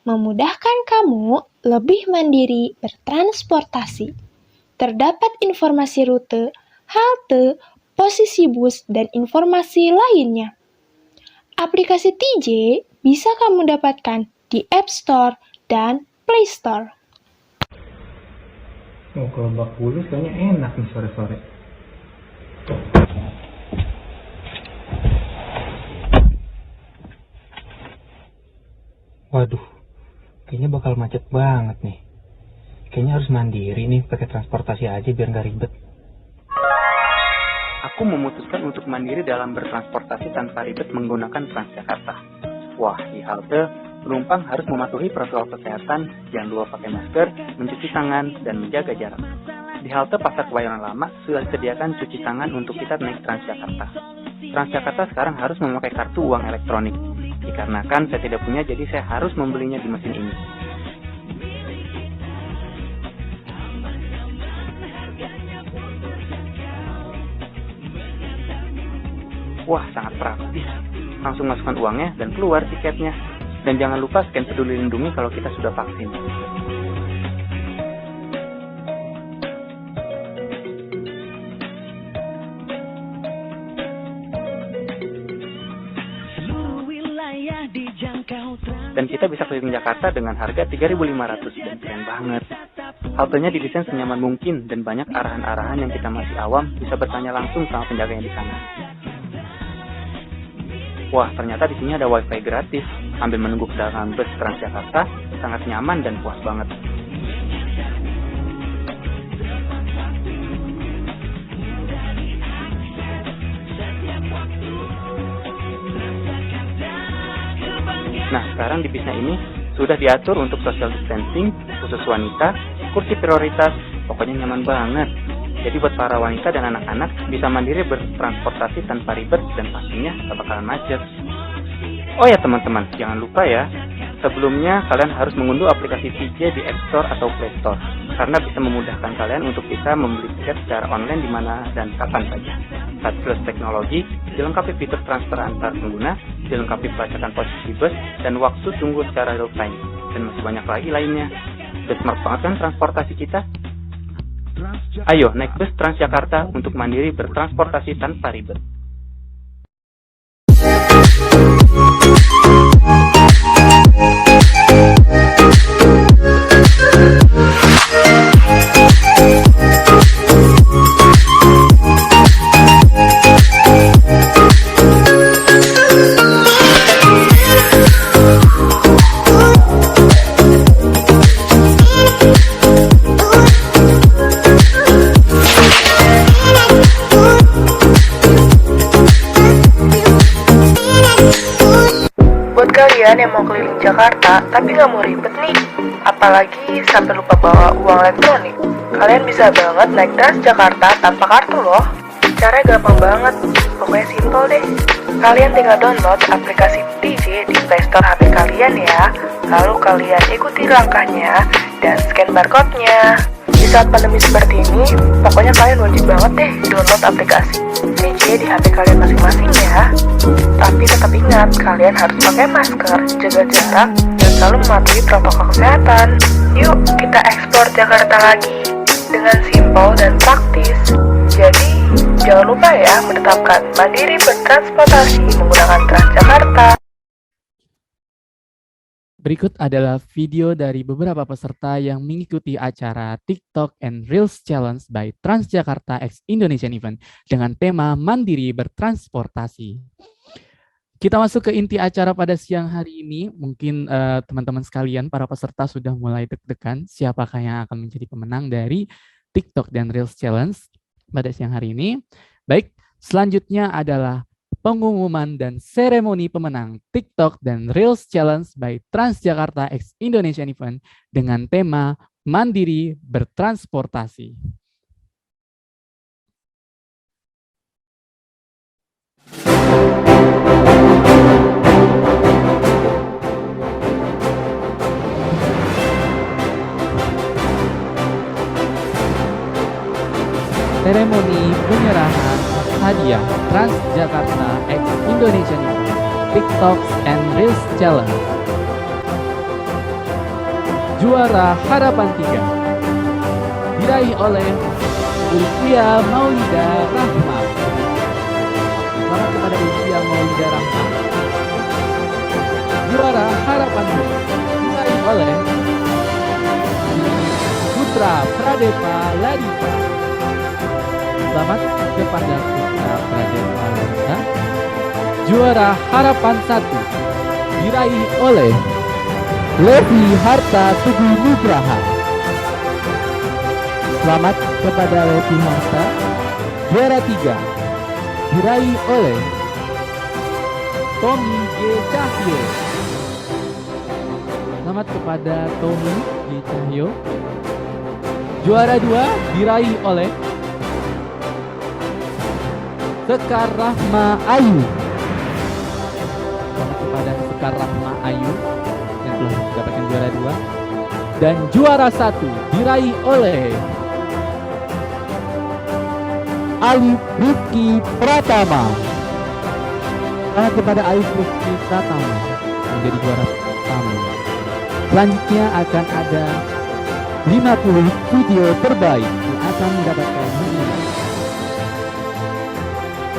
Speaker 13: memudahkan kamu lebih mandiri bertransportasi. Terdapat informasi rute, halte, posisi bus, dan informasi lainnya. Aplikasi TJ bisa kamu dapatkan di App Store dan Play Store.
Speaker 14: Oh, kalau Lebak Bulus kayaknya enak nih sore-sore. Waduh, kayaknya bakal macet banget nih. Kayaknya harus mandiri nih, pakai transportasi aja biar nggak ribet.
Speaker 15: Aku memutuskan untuk mandiri dalam bertransportasi tanpa ribet menggunakan Transjakarta. Wah, di halte, penumpang harus mematuhi protokol kesehatan, jangan lupa pakai masker, mencuci tangan, dan menjaga jarak. Di halte Pasar Kebayoran Lama sudah disediakan cuci tangan untuk kita naik Transjakarta. Transjakarta sekarang harus memakai kartu uang elektronik. Dikarenakan saya tidak punya, jadi saya harus membelinya di mesin ini. Wah, sangat praktis. Langsung masukkan uangnya dan keluar tiketnya. Dan jangan lupa scan Peduli Lindungi kalau kita sudah vaksin. Dan kita bisa keliling Jakarta dengan harga 3.500 dan keren banget. Haltenya didesain senyaman mungkin dan banyak arahan-arahan yang kita masih awam bisa bertanya langsung sama penjaganya di sana. Wah, ternyata di sini ada wifi gratis. Sambil menunggu kedatangan bus Transjakarta, sangat nyaman dan puas banget. Nah, sekarang di bisnya ini sudah diatur untuk social distancing, khusus wanita, kursi prioritas, pokoknya nyaman banget. Jadi buat para wanita dan anak-anak bisa mandiri bertransportasi tanpa ribet dan pastinya gak bakalan macet. Oh ya teman-teman, jangan lupa ya, sebelumnya kalian harus mengunduh aplikasi TJ di App Store atau Play Store, karena bisa memudahkan kalian untuk bisa membeli tiket secara online di mana dan kapan saja. Plus teknologi, dilengkapi fitur transfer antar pengguna, dilengkapi pelacakan posisi bus, dan waktu tunggu secara real time, dan masih banyak lagi lainnya. Udah smart banget kan transportasi kita? Ayo naik bus Transjakarta untuk mandiri bertransportasi tanpa ribet.
Speaker 16: Buat kalian yang mau keliling Jakarta tapi nggak mau ribet nih, apalagi sampai lupa bawa uang elektronik, kalian bisa banget naik Transjakarta tanpa kartu loh. Caranya gampang banget, pokoknya simple deh. Kalian tinggal download aplikasi TJ di Play Store HP kalian ya, lalu kalian ikuti langkahnya dan scan barcode-nya. Di saat pandemi seperti ini, pokoknya kalian wajib banget deh download aplikasi TJ di HP kalian masing-masing ya. Tapi tetap ingat, kalian harus pakai masker, jaga jarak, dan selalu mematuhi protokol kesehatan. Yuk, kita ekspor Jakarta lagi dengan simpel dan praktis. Jadi, jangan lupa ya menetapkan mandiri bertransportasi menggunakan Transjakarta.
Speaker 9: Berikut adalah video dari beberapa peserta yang mengikuti acara TikTok and Reels Challenge by Transjakarta X Indonesian Event dengan tema Mandiri Bertransportasi. Kita masuk ke inti acara pada siang hari ini. Mungkin teman-teman sekalian, para peserta sudah mulai deg-degan siapakah yang akan menjadi pemenang dari TikTok dan Reels Challenge pada siang hari ini. Baik, selanjutnya adalah pengumuman dan seremoni pemenang TikTok dan Reels Challenge by Transjakarta X Indonesian Event dengan tema Mandiri Bertransportasi. Seremoni penyerahan hadiah Transjakarta X Indonesian Event TikTok and Reels Challenge. Juara Harapan 3 diraih oleh Ulfia Maulida Rahma. Selamat kepada Ulfia Maulida Rahma. Juara Harapan 2 diraih oleh Putra Pradepa Ladita. Selamat kepada Putra Pradepa Ladita. Juara Harapan 1 diraih oleh Levi Harta Teguh Nugraha. Selamat kepada Levi Harta. Juara 3 diraih oleh Tommy G. Cahyo. Selamat kepada Tommy G. Cahyo. Juara 2 diraih oleh Sekar Rahma Ayu. Selamat kepada Sekar Rahma Ayu yang telah mendapatkan juara 2. Dan juara 1 diraih oleh Alif Rifki Pratama. Selamat kepada Alif Rifki Pratama menjadi juara pertama. Selanjutnya akan ada 50 video terbaik yang akan mendapatkan hadiah.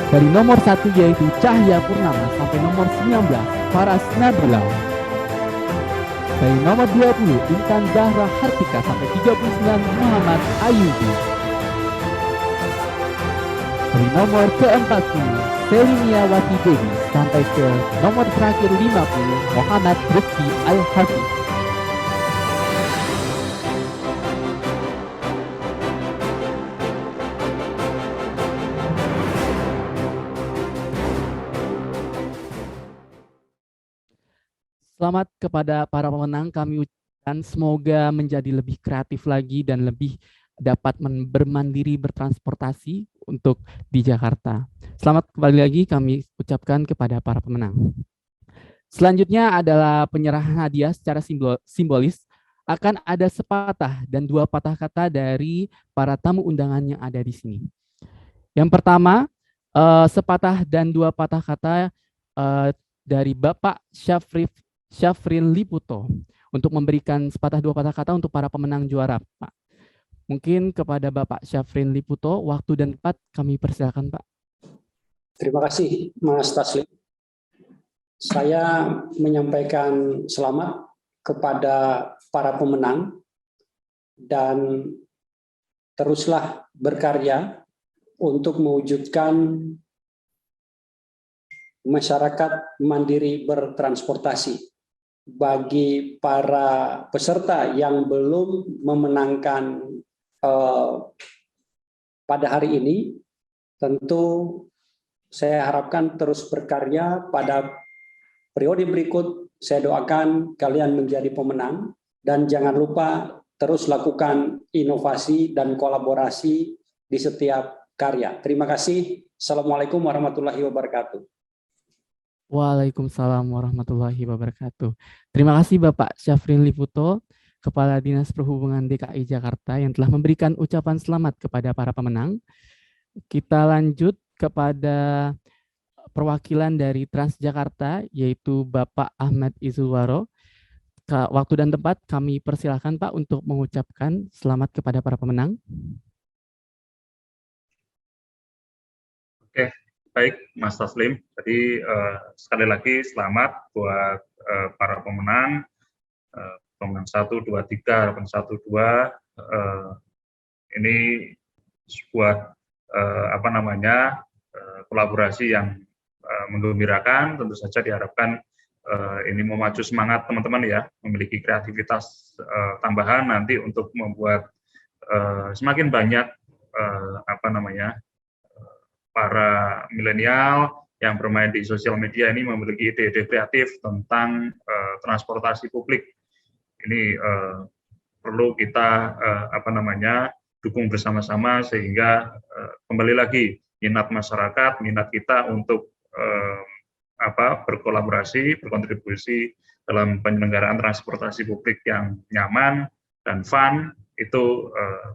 Speaker 9: Dari nomor 1 yaitu Cahya Purnama sampai nomor 19 Faras Nabila. Dari nomor 20 Intan Zahra Hartika sampai 39 Muhammad Ayubi. Dari nomor ke-40 Selinia Wati Dewi sampai ke nomor terakhir 50 Muhammad Rifki Al-Hafiz. Selamat kepada para pemenang, kami ucapkan semoga menjadi lebih kreatif lagi dan lebih dapat bermandiri bertransportasi untuk di Jakarta. Selamat kembali lagi kami ucapkan kepada para pemenang. Selanjutnya adalah penyerahan hadiah secara simbolis. Akan ada sepatah dan 2 patah kata dari para tamu undangan yang ada di sini. Yang pertama, sepatah dan 2 patah kata dari Bapak Syafrin Liputo untuk memberikan sepatah 2 patah kata untuk para pemenang juara, Pak. Mungkin kepada Bapak Syafrin Liputo, waktu dan tempat kami persilakan, Pak.
Speaker 12: Terima kasih, Mas Taslim. Saya menyampaikan selamat kepada para pemenang dan teruslah berkarya untuk mewujudkan masyarakat mandiri bertransportasi. Bagi para peserta yang belum memenangkan pada hari ini, tentu saya harapkan terus berkarya pada periode berikut. Saya doakan kalian menjadi pemenang dan jangan lupa terus lakukan inovasi dan kolaborasi di setiap karya. Terima kasih. Assalamualaikum warahmatullahi wabarakatuh.
Speaker 9: Waalaikumsalam warahmatullahi wabarakatuh. Terima kasih Bapak Syafrin Liputo, Kepala Dinas Perhubungan DKI Jakarta yang telah memberikan ucapan selamat kepada para pemenang. Kita lanjut kepada perwakilan dari Transjakarta, yaitu Bapak Ahmad Izulwaro. Waktu dan tempat kami persilahkan Pak untuk mengucapkan selamat kepada para pemenang.
Speaker 11: Oke. Baik, Mas Taslim. Jadi sekali lagi selamat buat para pemenang, pemenang 1, 2, 3, harapan 1, 2. Ini sebuah kolaborasi yang menggembirakan. Tentu saja diharapkan ini memacu semangat teman-teman ya, memiliki kreativitas tambahan nanti untuk membuat semakin banyak para milenial yang bermain di sosial media ini memiliki ide-ide kreatif tentang transportasi publik. Ini perlu kita dukung bersama-sama sehingga kembali lagi minat masyarakat, minat kita untuk berkolaborasi, berkontribusi dalam penyelenggaraan transportasi publik yang nyaman dan fun itu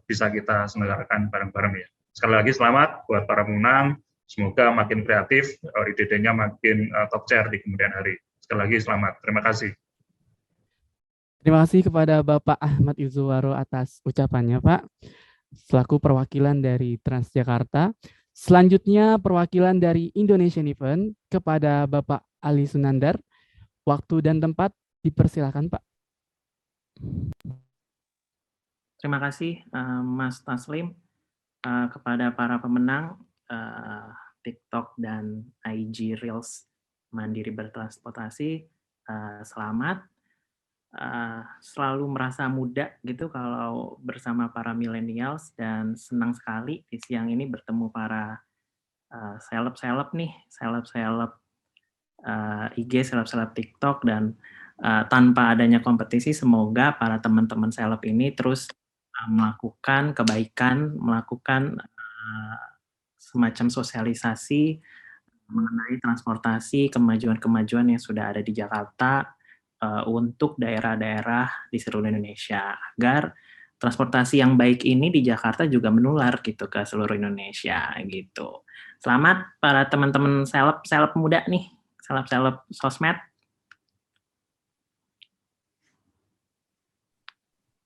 Speaker 11: bisa kita selenggarakan bareng-bareng ya. Sekali lagi selamat buat para pemenang, semoga makin kreatif, ide-idenya makin top chair di kemudian hari. Sekali lagi selamat, terima kasih.
Speaker 9: Terima kasih kepada Bapak Ahmad Izuwaro atas ucapannya, Pak, selaku perwakilan dari Transjakarta. Selanjutnya perwakilan dari Indonesian Event kepada Bapak Ali Sunandar. Waktu dan tempat dipersilakan, Pak.
Speaker 17: Terima kasih Mas Taslim, kepada para pemenang TikTok dan IG Reels Mandiri Bertransportasi. Selamat. Selalu merasa muda gitu kalau bersama para millennials, dan senang sekali di siang ini bertemu para seleb-seleb nih, seleb-seleb IG, seleb-seleb TikTok, dan tanpa adanya kompetisi semoga para teman-teman seleb ini terus melakukan kebaikan, melakukan semacam sosialisasi mengenai transportasi, kemajuan-kemajuan yang sudah ada di Jakarta untuk daerah-daerah di seluruh Indonesia, agar transportasi yang baik ini di Jakarta juga menular gitu ke seluruh Indonesia gitu. Selamat para teman-teman seleb muda nih, seleb sosmed.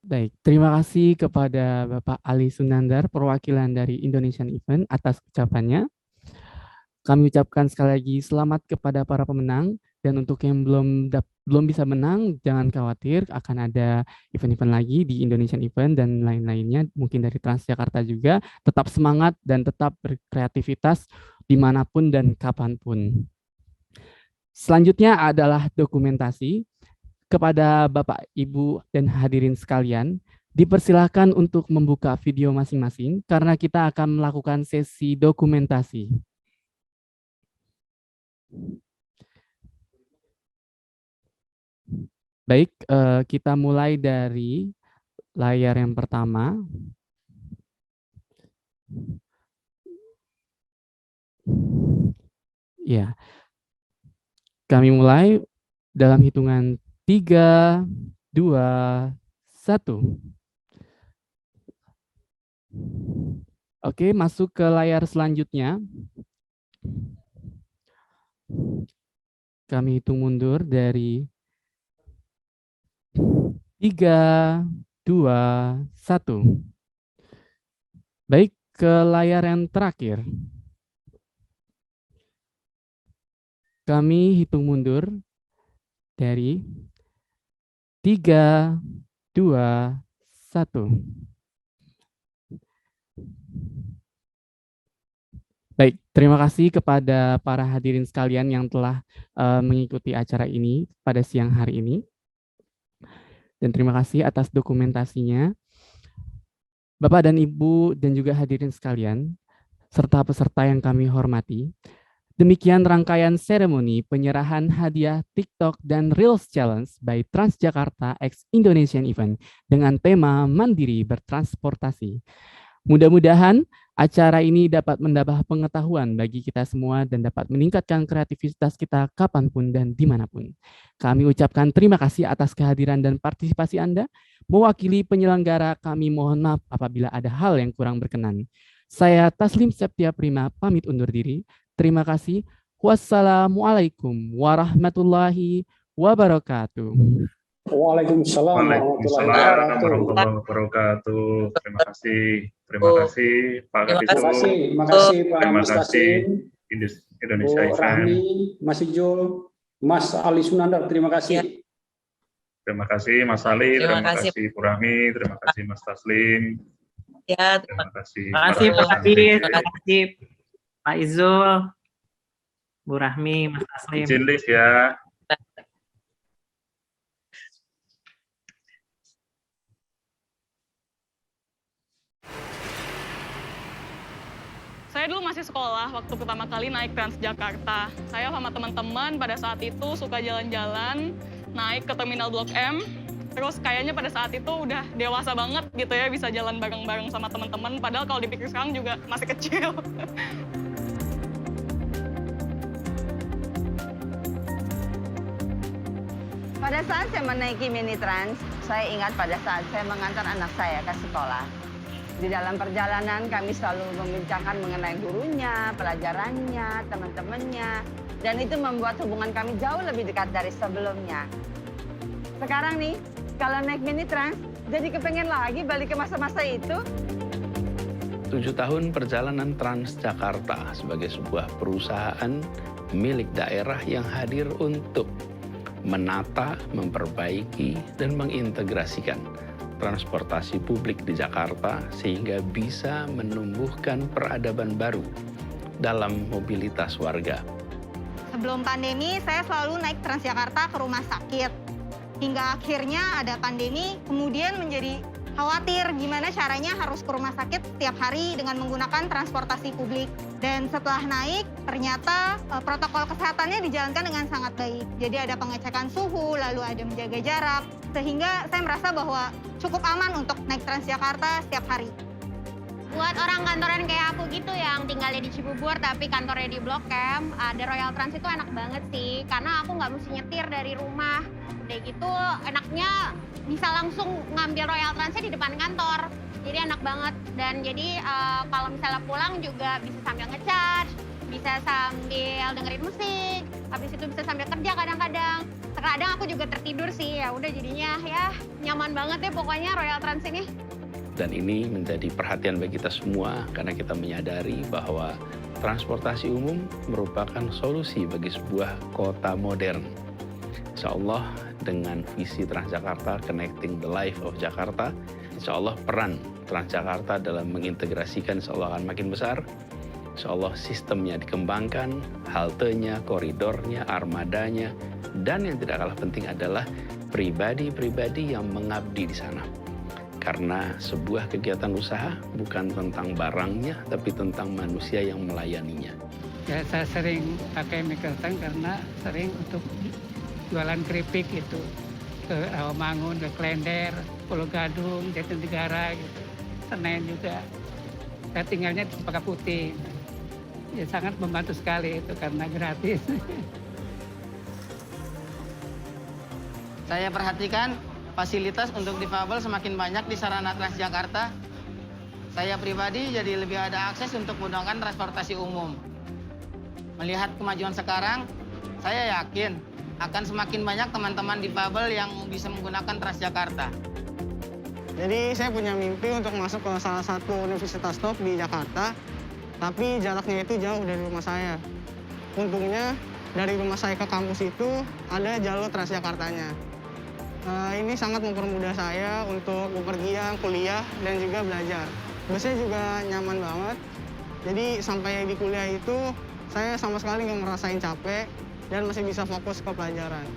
Speaker 9: Baik, terima kasih kepada Bapak Ali Sunandar, perwakilan dari Indonesian Event atas ucapannya. Kami ucapkan sekali lagi selamat kepada para pemenang, dan untuk yang belum bisa menang, jangan khawatir, akan ada event-event lagi di Indonesian Event dan lain-lainnya, mungkin dari Transjakarta juga. Tetap semangat dan tetap berkreativitas dimanapun dan kapanpun. Selanjutnya adalah dokumentasi. Kepada Bapak, Ibu, dan hadirin sekalian, dipersilahkan untuk membuka video masing-masing karena kita akan melakukan sesi dokumentasi. Baik, kita mulai dari layar yang pertama. Ya, kami mulai dalam hitungan 3, 2, 1. Oke, masuk ke layar selanjutnya. Kami hitung mundur dari 3, 2, 1. Baik, ke layar yang terakhir. Kami hitung mundur dari 3, 2, 1. Baik, terima kasih kepada para hadirin sekalian yang telah mengikuti acara ini pada siang hari ini. Dan terima kasih atas dokumentasinya. Bapak dan Ibu dan juga hadirin sekalian, serta peserta yang kami hormati, demikian rangkaian seremoni penyerahan hadiah TikTok dan Reels Challenge by Transjakarta X Indonesian Event dengan tema Mandiri Bertransportasi. Mudah-mudahan acara ini dapat menambah pengetahuan bagi kita semua dan dapat meningkatkan kreativitas kita kapanpun dan dimanapun. Kami ucapkan terima kasih atas kehadiran dan partisipasi Anda. Mewakili penyelenggara, kami mohon maaf apabila ada hal yang kurang berkenan. Saya Taslim Septia Prima pamit undur diri. Terima kasih. Wassalamualaikum warahmatullahi wabarakatuh.
Speaker 12: Waalaikumsalam
Speaker 11: warahmatullahi wabarakatuh. Terima kasih Pak Kadis.
Speaker 12: Terima kasih Pak
Speaker 11: kasih Indonesia
Speaker 12: Bu
Speaker 11: Event.
Speaker 12: Rahmi, Mas Ijul, Mas Ali Sunandar, terima kasih.
Speaker 11: Terima kasih Mas Ali, terima kasih Bu Rahmi, terima kasih Mas Taslim.
Speaker 10: Ya,
Speaker 11: terima kasih.
Speaker 17: Terima kasih Pak Kadis, terima kasih Pak Izul. Bu Rahmi, Mas Taslim.
Speaker 11: Izin list ya.
Speaker 1: Saya dulu masih sekolah waktu pertama kali naik Transjakarta. Saya sama teman-teman pada saat itu suka jalan-jalan, naik ke terminal Blok M. Terus kayaknya pada saat itu udah dewasa banget gitu ya, bisa jalan bareng-bareng sama teman-teman. Padahal kalau dipikir sekarang juga masih kecil.
Speaker 2: Pada saat saya menaiki mini trans, saya ingat pada saat saya mengantar anak saya ke sekolah. Di dalam perjalanan kami selalu membicarakan mengenai gurunya, pelajarannya, teman-temannya, dan itu membuat hubungan kami jauh lebih dekat dari sebelumnya. Sekarang nih, kalau naik mini trans, jadi kepengen lagi balik ke masa-masa itu.
Speaker 3: 7 tahun perjalanan Transjakarta sebagai sebuah perusahaan milik daerah yang hadir untuk menata, memperbaiki, dan mengintegrasikan transportasi publik di Jakarta sehingga bisa menumbuhkan peradaban baru dalam mobilitas warga.
Speaker 4: Sebelum pandemi, saya selalu naik Transjakarta ke rumah sakit. Hingga akhirnya ada pandemi, kemudian menjadi khawatir gimana caranya harus ke rumah sakit setiap hari dengan menggunakan transportasi publik. Dan setelah naik, ternyata protokol kesehatannya dijalankan dengan sangat baik. Jadi ada pengecekan suhu, lalu ada menjaga jarak, sehingga saya merasa bahwa cukup aman untuk naik Transjakarta setiap hari.
Speaker 5: Buat orang kantoran kayak aku gitu yang tinggalnya di Cibubur tapi kantornya di Blok M, ada Royal Trans itu enak banget sih. Karena aku nggak mesti nyetir dari rumah. Udah gitu enaknya bisa langsung ngambil Royal Transnya di depan kantor. Jadi enak banget. Dan jadi kalau misalnya pulang juga bisa sambil nge-charge, bisa sambil dengerin musik, habis itu bisa sambil kerja kadang-kadang. Terkadang aku juga tertidur sih, ya udah jadinya ya nyaman banget deh pokoknya Royal Trans ini.
Speaker 3: Dan ini menjadi perhatian bagi kita semua karena kita menyadari bahwa transportasi umum merupakan solusi bagi sebuah kota modern. Insya Allah dengan visi Transjakarta Connecting the Life of Jakarta, insya Allah peran Transjakarta dalam mengintegrasikan insya Allah akan makin besar. Insya Allah sistemnya dikembangkan, haltenya, koridornya, armadanya, dan yang tidak kalah penting adalah pribadi-pribadi yang mengabdi di sana. Karena sebuah kegiatan usaha bukan tentang barangnya, tapi tentang manusia yang melayaninya.
Speaker 6: Ya, saya sering pakai Michael Tank karena sering untuk jualan keripik itu ke Rawamangun, ke Klender, Pulau Gadung, Jatinegara gitu, Senen juga. Saya tinggalnya di Cempaka Putih. Ya sangat membantu sekali itu karena gratis.
Speaker 7: Saya perhatikan fasilitas untuk difabel semakin banyak di sarana Transjakarta. Saya pribadi jadi lebih ada akses untuk menggunakan transportasi umum. Melihat kemajuan sekarang, saya yakin akan semakin banyak teman-teman difabel yang bisa menggunakan Transjakarta.
Speaker 8: Jadi saya punya mimpi untuk masuk ke salah satu universitas top di Jakarta, tapi jaraknya itu jauh dari rumah saya. Untungnya dari rumah saya ke kampus itu ada jalur Transjakartanya. Ini sangat mempermudah saya untuk bepergian, kuliah, dan juga belajar. Busnya juga nyaman banget, jadi sampai di kuliah itu saya sama sekali nggak ngerasain capek dan masih bisa fokus ke pelajaran.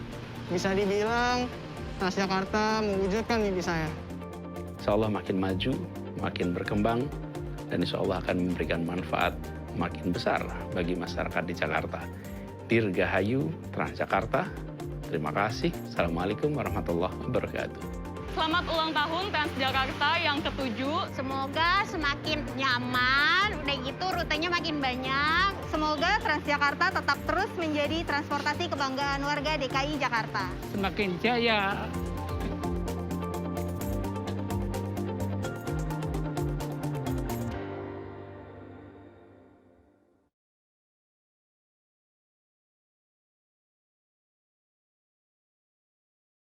Speaker 8: Bisa dibilang Transjakarta mewujudkan mimpi saya.
Speaker 3: Insya Allah makin maju, makin berkembang, dan insya Allah akan memberikan manfaat makin besar bagi masyarakat di Jakarta. Dirgahayu Transjakarta. Terima kasih. Assalamualaikum warahmatullahi wabarakatuh.
Speaker 1: Selamat ulang tahun Transjakarta yang ke-7.
Speaker 5: Semoga semakin nyaman, udah gitu rutenya makin banyak.
Speaker 4: Semoga Transjakarta tetap terus menjadi transportasi kebanggaan warga DKI Jakarta.
Speaker 6: Semakin jaya